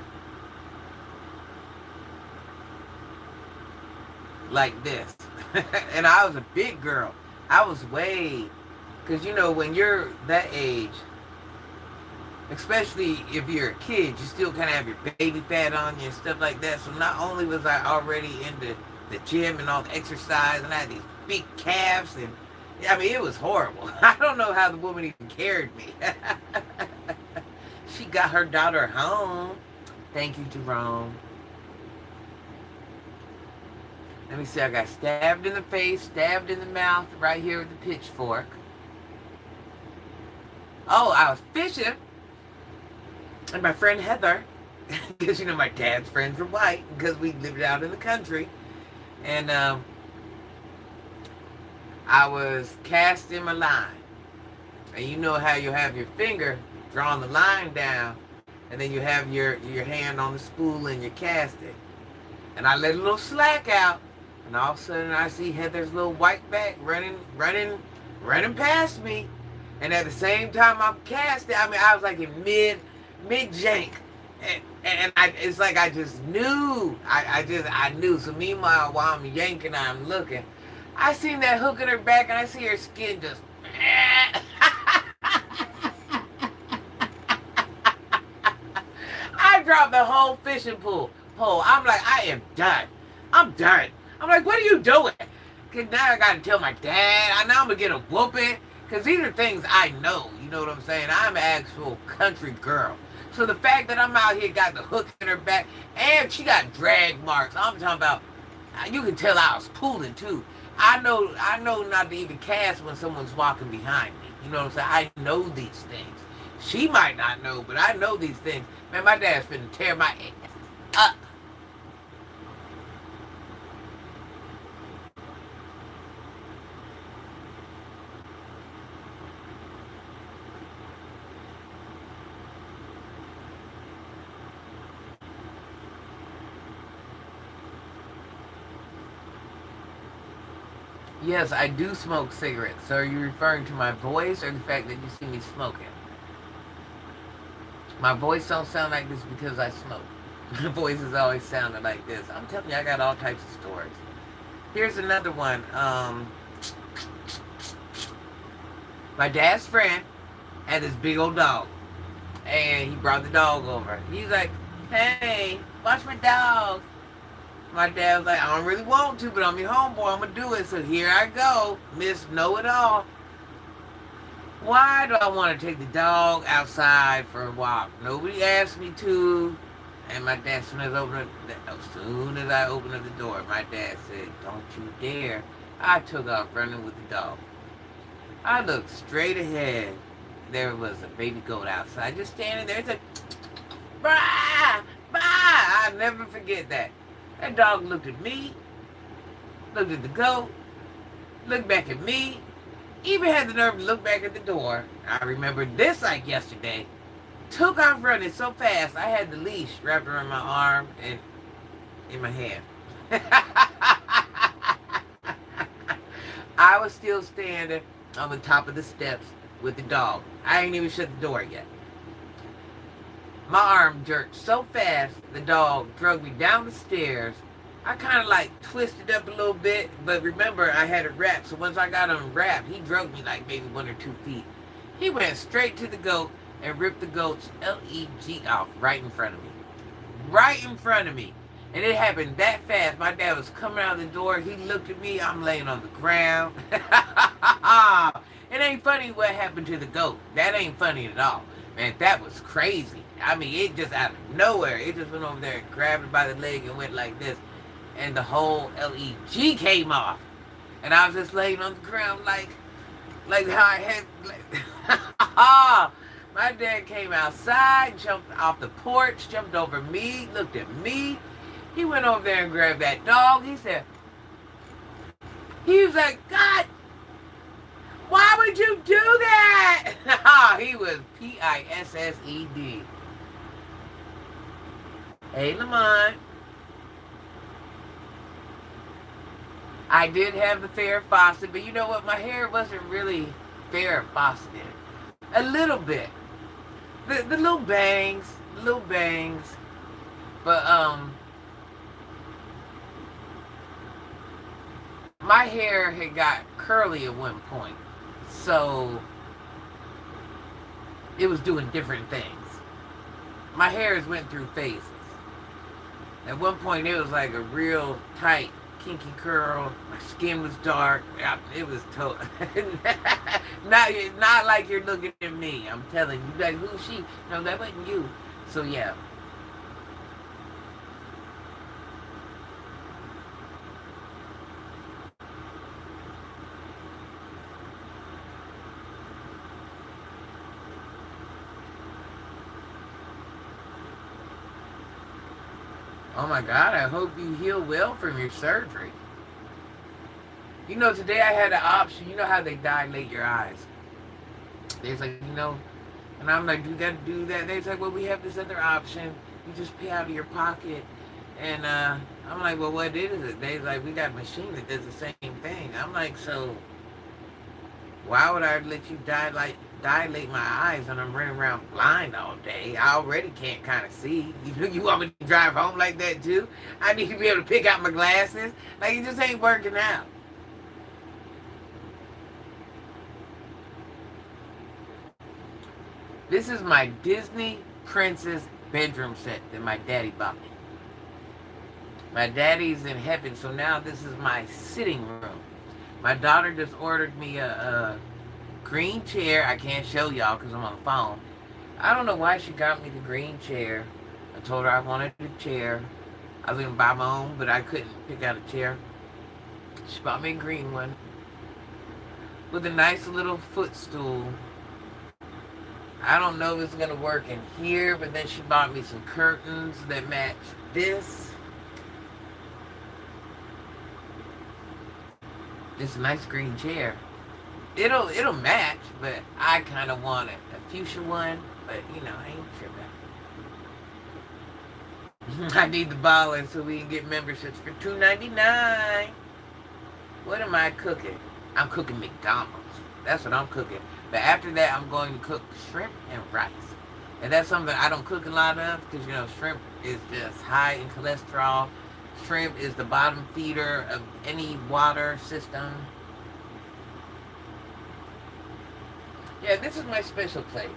Like this. And I was a big girl. I was way, because you know, when you're that age, especially if you're a kid, you still kind of have your baby fat on you and stuff like that. So not only was I already into the gym and all the exercise, and I had these big calves, and I mean, it was horrible. I don't know how the woman even carried me. She got her daughter home. Thank you, Jerome. Let me see, I got stabbed in the face, stabbed in the mouth, right here with the pitchfork. Oh, I was fishing. And my friend Heather, because, you know, my dad's friends were white, because we lived out in the country. And I was casting my line. And you know how you have your finger drawing the line down, and then you have your hand on the spool and you're casting. And I let a little slack out, and all of a sudden I see Heather's little white back running past me. And at the same time I'm casting, I mean, I was like in mid-jank. And it's like I just knew. I knew. So meanwhile, while I'm yanking, I'm looking. I seen that hook in her back, and I see her skin just... I dropped the whole fishing pole. I'm like, I am done. I'm done. I'm like, what are you doing? Because now I got to tell my dad. I know I'm going to get a whooping. Because these are things I know. You know what I'm saying? I'm an actual country girl. So the fact that I'm out here got the hook in her back, and she got drag marks. I'm talking about, you can tell I was pulling too. I know not to even cast when someone's walking behind me. You know what I'm saying? I know these things. She might not know, but I know these things. Man, my dad's finna tear my ass up. Yes, I do smoke cigarettes. So are you referring to my voice or the fact that you see me smoking? My voice don't sound like this because I smoke. My voice has always sounded like this. I'm telling you, I got all types of stories. Here's another one. My dad's friend had this big old dog, and he brought the dog over. He's like, "Hey, watch my dog." My dad was like, "I don't really want to, but I'm your homeboy. I'm gonna do it." So here I go, Miss Know It All. Why do I want to take the dog outside for a walk? Nobody asked me to. And my dad, as soon as I opened up the door, my dad said, "Don't you dare." I took off running with the dog. I looked straight ahead. There was a baby goat outside, just standing there. It's like, bah, bah. I'll never forget that. That dog looked at me, looked at the goat, looked back at me, even had the nerve to look back at the door. I remember this like yesterday. Took off running so fast, I had the leash wrapped around my arm and in my hand. I was still standing on the top of the steps with the dog. I ain't even shut the door yet. My arm jerked so fast, the dog drug me down the stairs. I kind of like twisted up a little bit, but remember I had it wrapped, so once I got unwrapped, he drug me like maybe 1 or 2 feet. He went straight to the goat and ripped the goat's leg off right in front of me. Right in front of me. And it happened that fast. My dad was coming out the door. He looked at me. I'm laying on the ground. It ain't funny what happened to the goat. That ain't funny at all. Man, that was crazy. I mean, it just out of nowhere. It just went over there and grabbed it by the leg and went like this. And the whole leg came off. And I was just laying on the ground like how I had... Like, my dad came outside, jumped off the porch, jumped over me, looked at me. He went over there and grabbed that dog. He was like, "God, why would you do that?" He was Pissed. Hey, Lamont. I did have the Farrah Fawcett, but you know what? My hair wasn't really Farrah Fawcett. A little bit. The little bangs. But, my hair had got curly at one point. So, it was doing different things. My hairs went through phases. At one point, it was like a real tight, kinky curl. My skin was dark. It was total. Not like you're looking at me. I'm telling you, like, who's she? No, that wasn't you. So, yeah. Oh my God, I hope you heal well from your surgery. You know, today I had an option. You know how they dilate your eyes? They're like, and I'm like, "Do you got to do that?" They're like, "Well, we have this other option. You just pay out of your pocket." And I'm like, "Well, what is it?" They're like, "We got a machine that does the same thing." I'm like, "So why would I let you dilate my eyes when I'm running around blind all day? I already can't kind of see. You want me to drive home like that too? I need to be able to pick out my glasses. Like, it just ain't working out." This is my Disney Princess bedroom set that my daddy bought me. My daddy's in heaven, so now this is my sitting room. My daughter just ordered me a green chair. I can't show y'all because I'm on the phone. I don't know why she got me the green chair. I told her I wanted a chair. I was going to buy my own, but I couldn't pick out a chair. She bought me a green one with a nice little footstool. I don't know if it's going to work in here, but then she bought me some curtains that match this. This nice green chair. It'll match, but I kind of want a fuchsia one, but I ain't tripping. I need the baller so we can get memberships for $2.99. What am I cooking? I'm cooking McDonald's. That's what I'm cooking. But after that, I'm going to cook shrimp and rice. And that's something I don't cook a lot of because, you know, shrimp is just high in cholesterol. Shrimp is the bottom feeder of any water system. Yeah, this is my special place.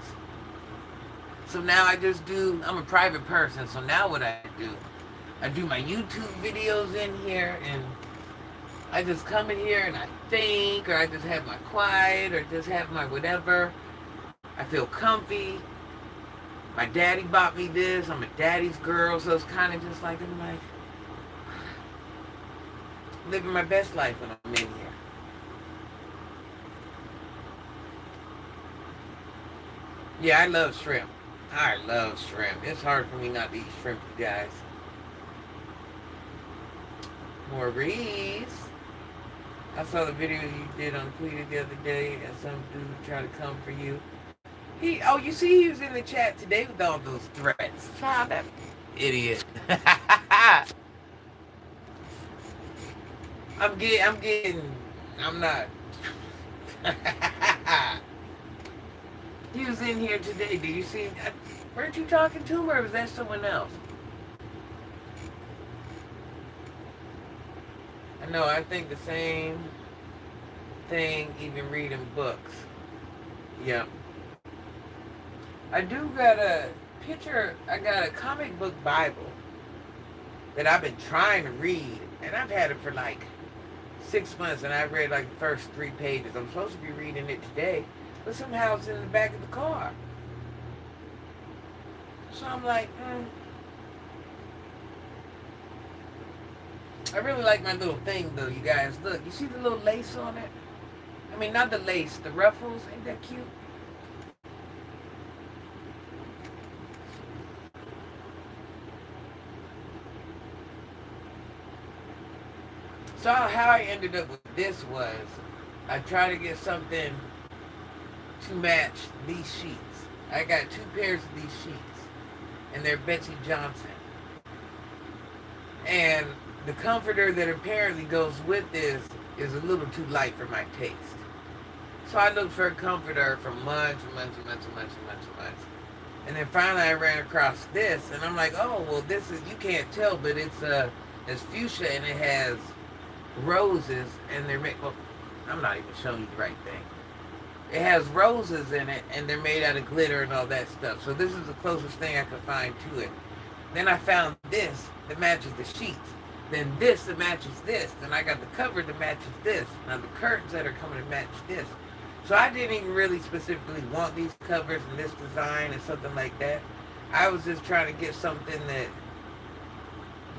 So now I'm a private person. So now what I do my YouTube videos in here, and I just come in here and I think, or I just have my quiet, or just have my whatever. I feel comfy. My daddy bought me this. I'm a daddy's girl, so it's kind of just like, I'm like, living my best life when I'm in here. Yeah, I love shrimp. I love shrimp. It's hard for me not to eat shrimp, you guys. Maurice, I saw the video you did on Twitter the other day, and some dude tried to come for you. You see, he was in the chat today with all those threats. Child, that idiot. I'm not. He was in here today. Do you see? Weren't you talking to him, or was that someone else? I know, I think the same thing, even reading books. Yep. I do got a picture, I got a comic book Bible that I've been trying to read, and I've had it for like 6 months, and I've read like the first 3 pages. I'm supposed to be reading it today, but somehow it's in the back of the car. So I'm like, I really like my little thing though, you guys. Look, you see the little lace on it? I mean, not the lace, the ruffles. Ain't that cute? So how I ended up with this was, I tried to get something to match these sheets. I got 2 pairs of these sheets, and they're Betsey Johnson. And the comforter that apparently goes with this is a little too light for my taste. So I looked for a comforter for months and months and months and months and months and months. And then finally I ran across this, and I'm like, oh, well, this is, you can't tell, but it's fuchsia, and it has roses, and they're made, well, I'm not even showing you the right thing. It has roses in it, and they're made out of glitter and all that stuff. So this is the closest thing I could find to it. Then I found this that matches the sheets. Then this that matches this. Then I got the cover that matches this. Now the curtains that are coming to match this. So I didn't even really specifically want these covers and this design and something like that. I was just trying to get something that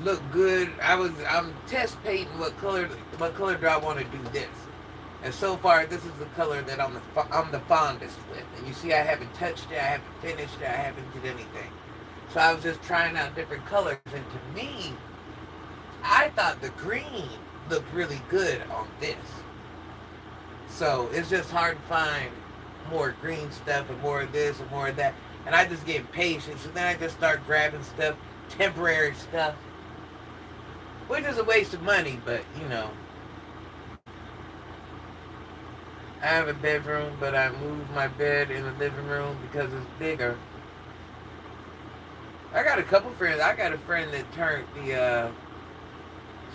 looked good. I'm test painting what color do I want to do this. And so far, this is the color that I'm the fondest with. And you see, I haven't touched it, I haven't finished it, I haven't did anything. So I was just trying out different colors. And to me, I thought the green looked really good on this. So it's just hard to find more green stuff and more of this and more of that. And I just get impatient. So then I just start grabbing stuff, temporary stuff. Which is a waste of money, but you know. I have a bedroom, but I moved my bed in the living room because it's bigger. I got a couple friends. I got a friend that turned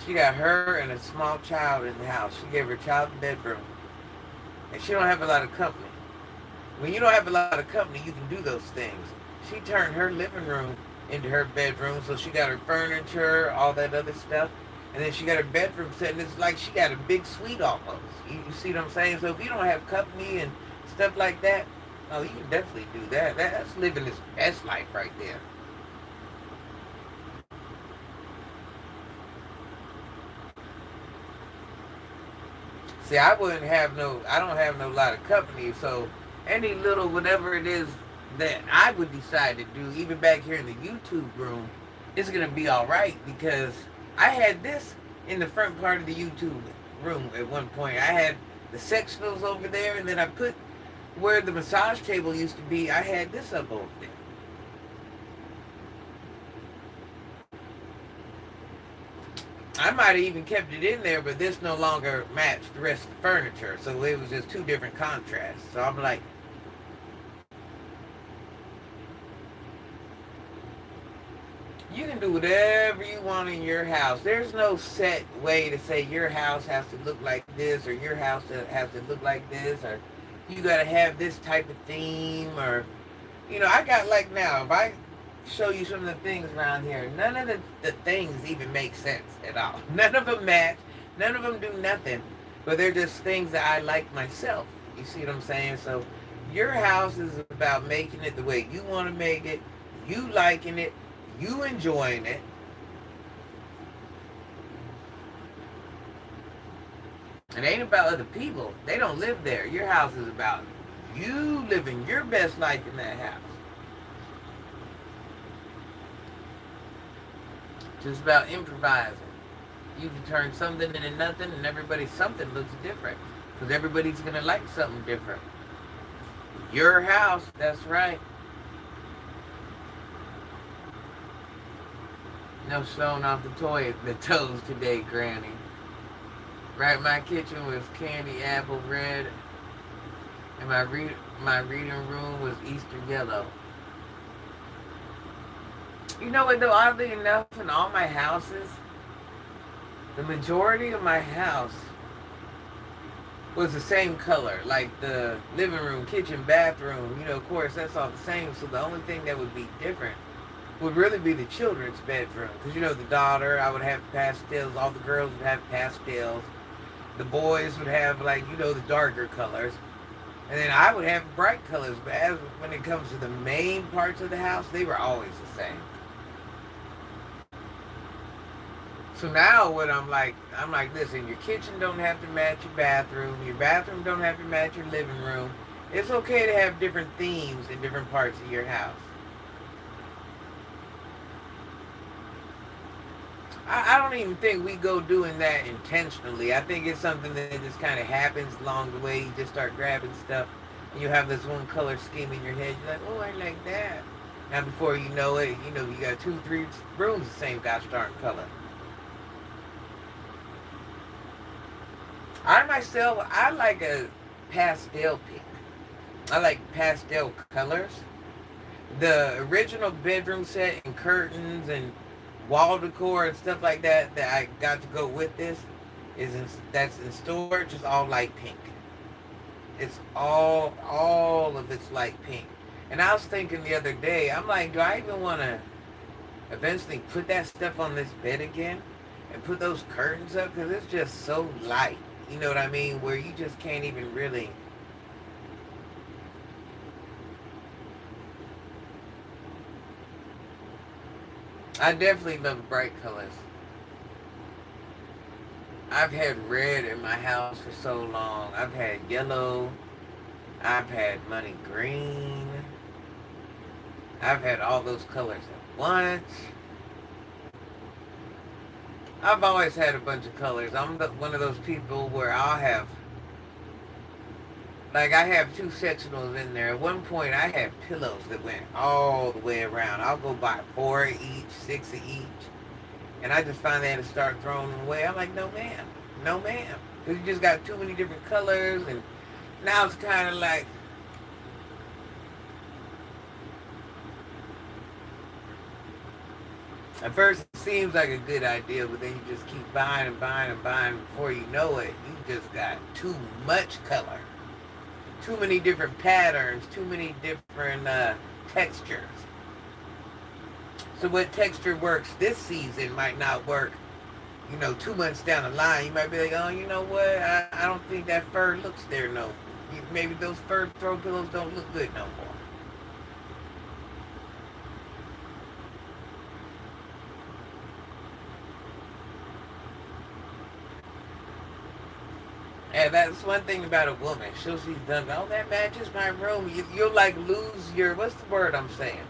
she got her and a small child in the house. She gave her child the bedroom. And she don't have a lot of company. When you don't have a lot of company, you can do those things. She turned her living room into her bedroom, so she got her furniture, all that other stuff. And then she got her bedroom set, and it's like she got a big suite almost. You see what I'm saying? So if you don't have company and stuff like that, oh, you can definitely do that. That's living his best life right there. See, I don't have no lot of company, so any little whatever it is that I would decide to do, even back here in the YouTube room, it's going to be all right because I had this in the front part of the YouTube room at one point. I had the sectionals over there, and then I put where the massage table used to be, I had this up over there. might have even kept it in there, but this no longer matched the rest of the furniture. So it was just two different contrasts. So I'm like, you can do whatever you want in your house. There's no set way to say your house has to look like this, or your house has to look like this, or you got to have this type of theme, or, I got like now, if I show you some of the things around here, none of the things even make sense at all. None of them match. None of them do nothing. But they're just things that I like myself. You see what I'm saying? So your house is about making it the way you want to make it, you liking it, you enjoying it. It ain't about other people. They don't live there. Your house is about you living your best life in that house. Just about improvising. You can turn something into nothing, and something looks different. Because everybody's going to like something different. Your house, that's right. No showing off the toes today, Granny. Right, my kitchen was candy apple red, and my reading room was Easter yellow. You know what though, oddly enough, in all my houses, the majority of my house was the same color. Like the living room, kitchen, bathroom, of course that's all the same. So the only thing that would be different would really be the children's bedroom. Because the daughter, I would have pastels, all the girls would have pastels. The boys would have the darker colors. And then I would have bright colors. But when it comes to the main parts of the house, they were always the same. So now what I'm like, listen, your kitchen don't have to match your bathroom don't have to match your living room. It's okay to have different themes in different parts of your house. I don't even think we go doing that intentionally. I think it's something that just kind of happens along the way. You just start grabbing stuff, and you have this one color scheme in your head. You're like, oh, I like that. Now before you know it, you got 2-3 rooms the same gosh darn color. I like a pastel pink. I like pastel colors. The original bedroom set and curtains and wall decor and stuff like that I got to go with this that's in storage is all light pink. It's all of it's light pink. And I was thinking the other day, I'm like, do I even want to eventually put that stuff on this bed again and put those curtains up? Because it's just so light. You know what I mean? Where you just can't even really... I definitely love bright colors. I've had red in my house for so long. I've had yellow. I've had money green. I've had all those colors at once. I've always had a bunch of colors. I'm one of those people where I'll have... I have 2 sectionals in there. At one point, I had pillows that went all the way around. I'll go buy 4 of each, 6 of each. And I just finally had to start throwing them away. I'm like, no, ma'am. No, ma'am. Because you just got too many different colors. And now it's kind of like... At first, it seems like a good idea, but then you just keep buying and buying and buying. Before you know it, you just got too much color. Too many different patterns, too many different textures. So what texture works this season might not work, 2 months down the line. You might be like, oh, you know what? I don't think that fur looks there no. Maybe those fur throw pillows don't look good no more. And that's one thing about a woman. She'll see something, oh, that matches my room. You'll lose your, what's the word I'm saying?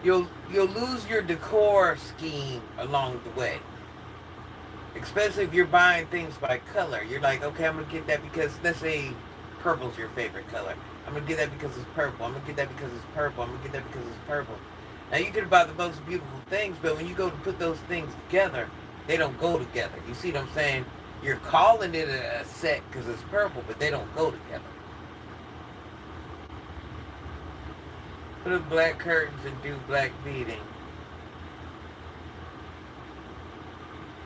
You'll lose your decor scheme along the way. Especially if you're buying things by color. You're like, okay, I'm going to get that because, let's say, purple's your favorite color. I'm going to get that because it's purple. I'm going to get that because it's purple. I'm going to get that because it's purple. Now, you could buy the most beautiful things, but when you go to put those things together, They don't go together. You see what I'm saying? You're calling it a set because it's purple, but they don't go together. Put up black curtains and do black beading.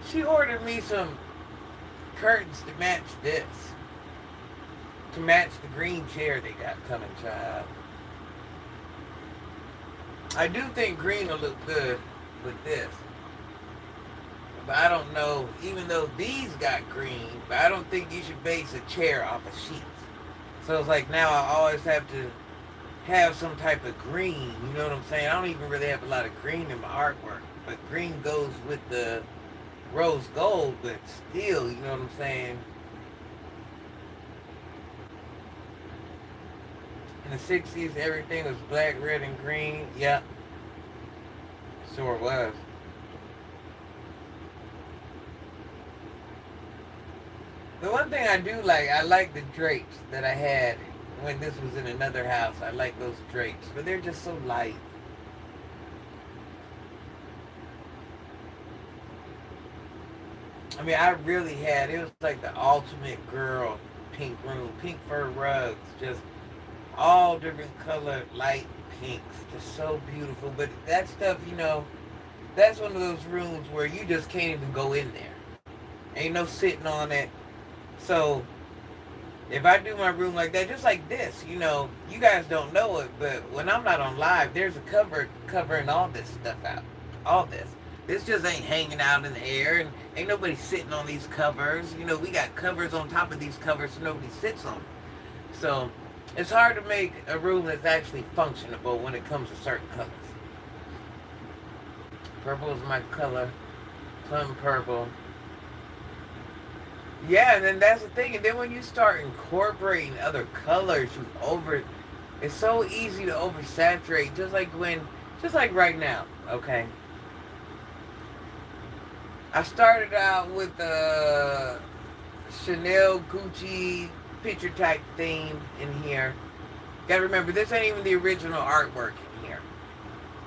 She ordered me some curtains to match this. To match the green chair they got coming, child. I do think green will look good with this. But I don't know, even though these got green, but I don't think you should base a chair off of sheets. So it's like now I always have to have some type of green, you know what I'm saying? I don't even really have a lot of green in my artwork, but green goes with the rose gold, but still, you know what I'm saying? In the 60s, everything was black, red, and green. Yep. Sure was. The one thing I do like, I like the drapes that I had when this was in another house. I like those drapes, but they're just so light. I mean, I really had, it was like the ultimate girl pink room, pink fur rugs, just all different colored light pinks, just so beautiful. But that stuff, you know, that's one of those rooms where you just can't even go in there. Ain't no sitting on it. So if I do my room like that, just like this, you know, you guys don't know it, but when I'm not on live, there's a cover covering all this stuff out. All this. This just ain't hanging out in the air, and ain't nobody sitting on these covers. You know, we got covers on top of these covers so nobody sits on them. So it's hard to make a room that's actually functionable when it comes to certain colors. Purple is my color. Plum purple. Yeah, and then that's the thing. And then when you start incorporating other colors, it's so easy to oversaturate. Just like right now, okay? I started out with the Chanel, Gucci, picture type theme in here. Gotta remember, this ain't even the original artwork in here.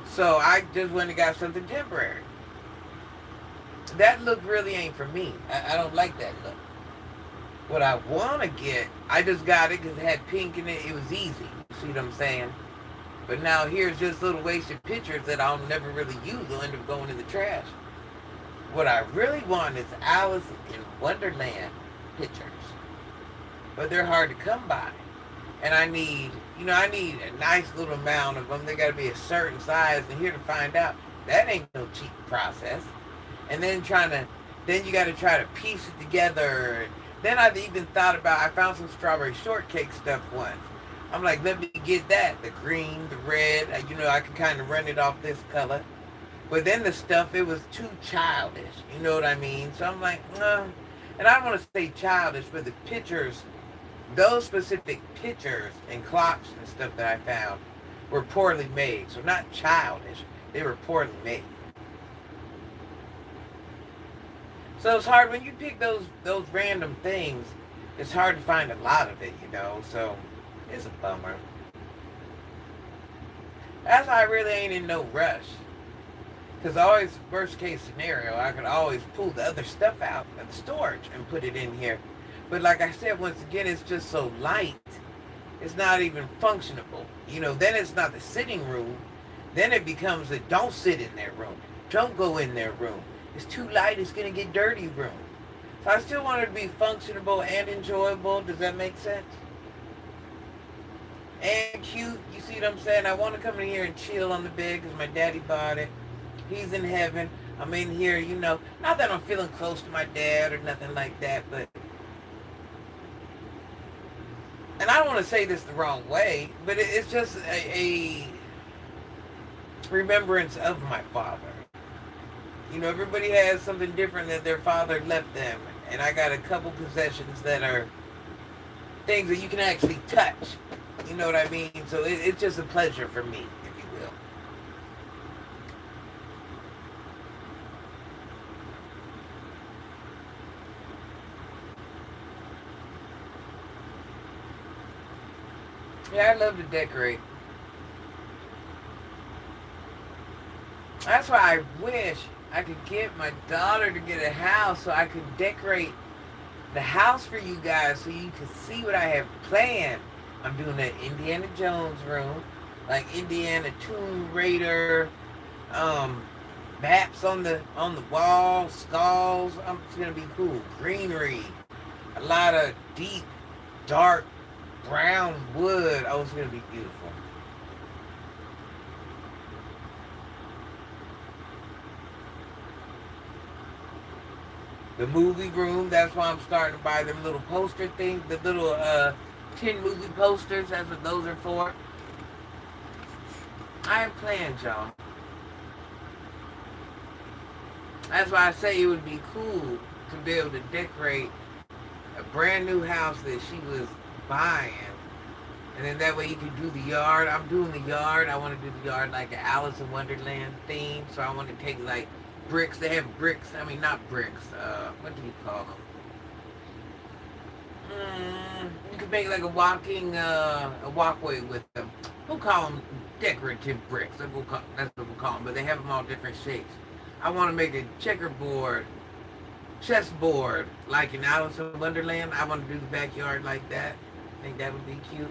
So I just went and got something temporary. That look really ain't for me. I don't like that look. What I want to get, I just got it because it had pink in it. It was easy. You see what I'm saying? But now here's just little wasted pictures that I'll never really use. They'll end up going in the trash. What I really want is Alice in Wonderland pictures. But they're hard to come by. And I need a nice little amount of them. They got to be a certain size. And here to find out, that ain't no cheap process. And then you got to try to piece it together. Then I even thought about, I found some strawberry shortcake stuff once. I'm like, let me get that. The green, the red, I can kind of run it off this color. But then the stuff, it was too childish. You know what I mean? So I'm like, nah. And I don't want to say childish, but the pictures, those specific pictures and clocks and stuff that I found were poorly made. So not childish, they were poorly made. So it's hard when you pick those random things. It's hard to find a lot of it, So it's a bummer. That's why I really ain't in no rush. Because always, worst case scenario, I could always pull the other stuff out of the storage and put it in here. But like I said, once again, it's just so light. It's not even functionable. Then it's not the sitting room. Then it becomes a don't sit in their room. Don't go in their room. It's too light. It's going to get dirty room. So I still want it to be functionable and enjoyable. Does that make sense? And cute. You see what I'm saying? I want to come in here and chill on the bed because my daddy bought it. He's in heaven. I'm in here, not that I'm feeling close to my dad or nothing like that, but... And I don't want to say this the wrong way, but it's just a remembrance of my father. Everybody has something different that their father left them. And I got a couple possessions that are things that you can actually touch. You know what I mean? So it's just a pleasure for me, if you will. Yeah, I love to decorate. That's why I wish I could get my daughter to get a house so I could decorate the house for you guys so you can see what I have planned. I'm doing an Indiana Jones room, like Indiana Tomb Raider, um, maps on the wall, skulls. It's gonna be cool. Greenery, a lot of deep, dark brown wood. Oh, it's gonna be beautiful. The movie room, that's why I'm starting to buy them little poster things, the little 10 movie posters, that's what those are for. I have plans, y'all. That's why I say it would be cool to be able to decorate a brand new house that she was buying. And then that way you can do the yard. I'm doing the yard. I want to do the yard like an Alice in Wonderland theme. So I want to take like bricks. They have bricks. I mean, not bricks. What do you call them? You can make like a walkway with them. We'll call them decorative bricks. That's what we'll call them. But they have them all different shapes. I want to make a checkerboard, chessboard, like in Alice in Wonderland. I want to do the backyard like that. I think that would be cute.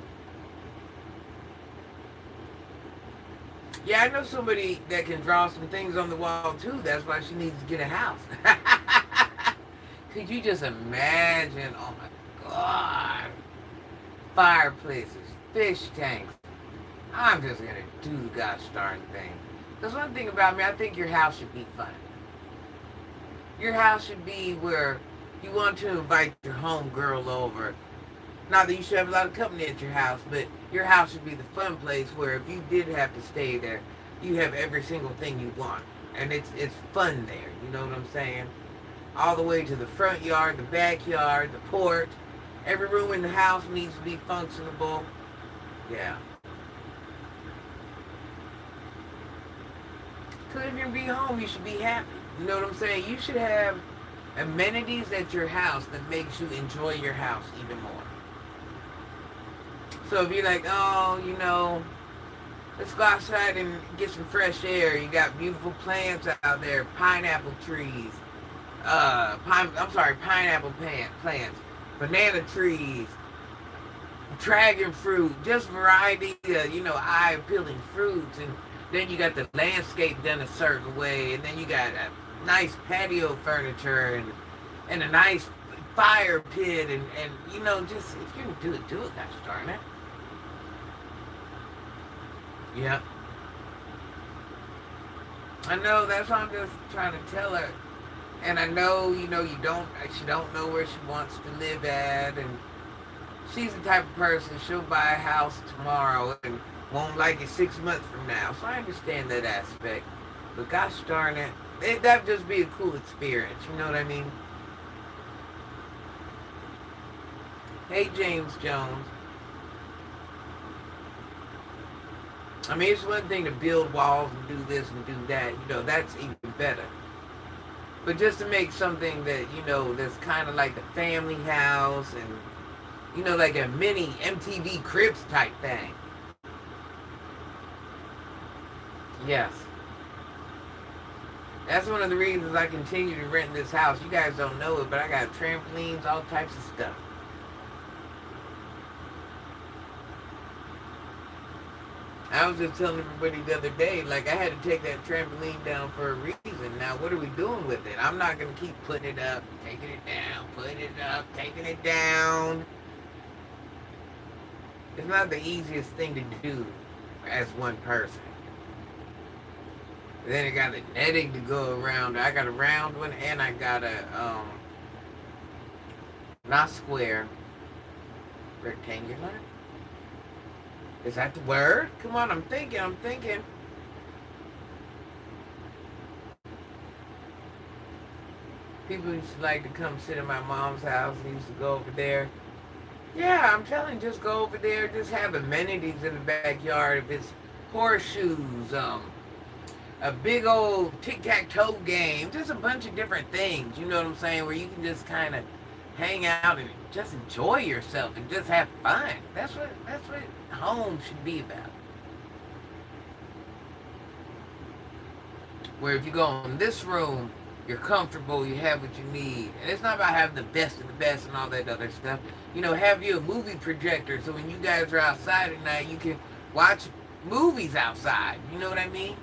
Yeah, I know somebody that can draw some things on the wall too. That's why she needs to get a house. Could you just imagine? Oh my God. Fireplaces, fish tanks. I'm just going to do the gosh darn thing. There's one thing about me, I think your house should be fun. Your house should be where you want to invite your home girl over. Not that you should have a lot of company at your house, but your house should be the fun place where if you did have to stay there, you have every single thing you want. And it's fun there, you know what I'm saying? All the way to the front yard, the backyard, the porch. Every room in the house needs to be functionable. Yeah. Because if you be home, you should be happy. You know what I'm saying? You should have amenities at your house that makes you enjoy your house even more. So if you're like, oh, you know, let's go outside and get some fresh air. You got beautiful plants out there, pineapple trees, pineapple plants, banana trees, dragon fruit, just variety of, eye-appealing fruits. And then you got the landscape done a certain way, and then you got a nice patio furniture and a nice fire pit, and just, if you can do it, gosh darn it. Yeah. I know, that's what I'm just trying to tell her. And I know, she don't know where she wants to live at, and she's the type of person, she'll buy a house tomorrow and won't like it 6 months from now. So I understand that aspect. But gosh darn it, that'd just be a cool experience, you know what I mean? Hey, James Jones. I mean, it's one thing to build walls and do this and do that, that's even better. But just to make something that, that's kind of like the family house and, like a mini MTV Cribs type thing. Yes. That's one of the reasons I continue to rent this house. You guys don't know it, but I got trampolines, all types of stuff. I was just telling everybody the other day, like, I had to take that trampoline down for a reason. Now, what are we doing with it? I'm not going to keep putting it up, taking it down, putting it up, taking it down. It's not the easiest thing to do as one person. Then I got the netting to go around. I got a round one, and I got a, not square, rectangular. Is that the word? Come on, I'm thinking. People used to like to come sit in my mom's house and used to go over there. Yeah, I'm telling you, just go over there. Just have amenities in the backyard. If it's horseshoes, a big old tic-tac-toe game, just a bunch of different things, you know what I'm saying, where you can just kind of hang out and just enjoy yourself and just have fun. That's what home should be about. Where if you go in this room, you're comfortable, you have what you need. And it's not about having the best of the best and all that other stuff. You know, have you a movie projector so when you guys are outside at night, you can watch movies outside. You know what I mean?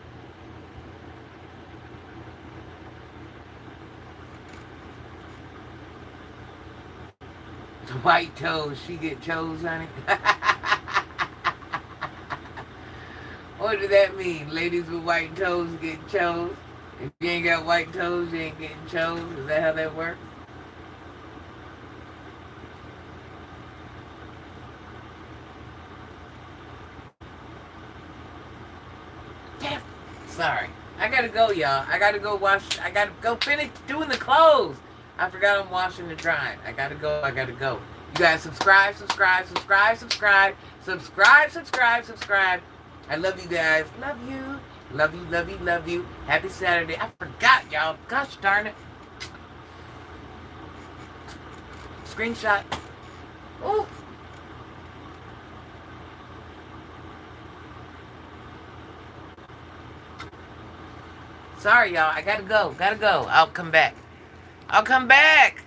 The white toes, she get chose, honey. What does that mean? Ladies with white toes get chose? If you ain't got white toes, you ain't getting chose? Is that how that works? Damn. Sorry. I gotta go, y'all. I gotta go wash. I gotta go finish doing the clothes. I forgot I'm washing and drying. I gotta go. I gotta go. You guys subscribe, subscribe, subscribe, subscribe, subscribe, subscribe, subscribe. I love you guys. Love you. Love you, love you, love you. Happy Saturday. I forgot, y'all. Gosh darn it. Screenshot. Oh. Sorry, y'all. I gotta go. Gotta go. I'll come back. I'll come back.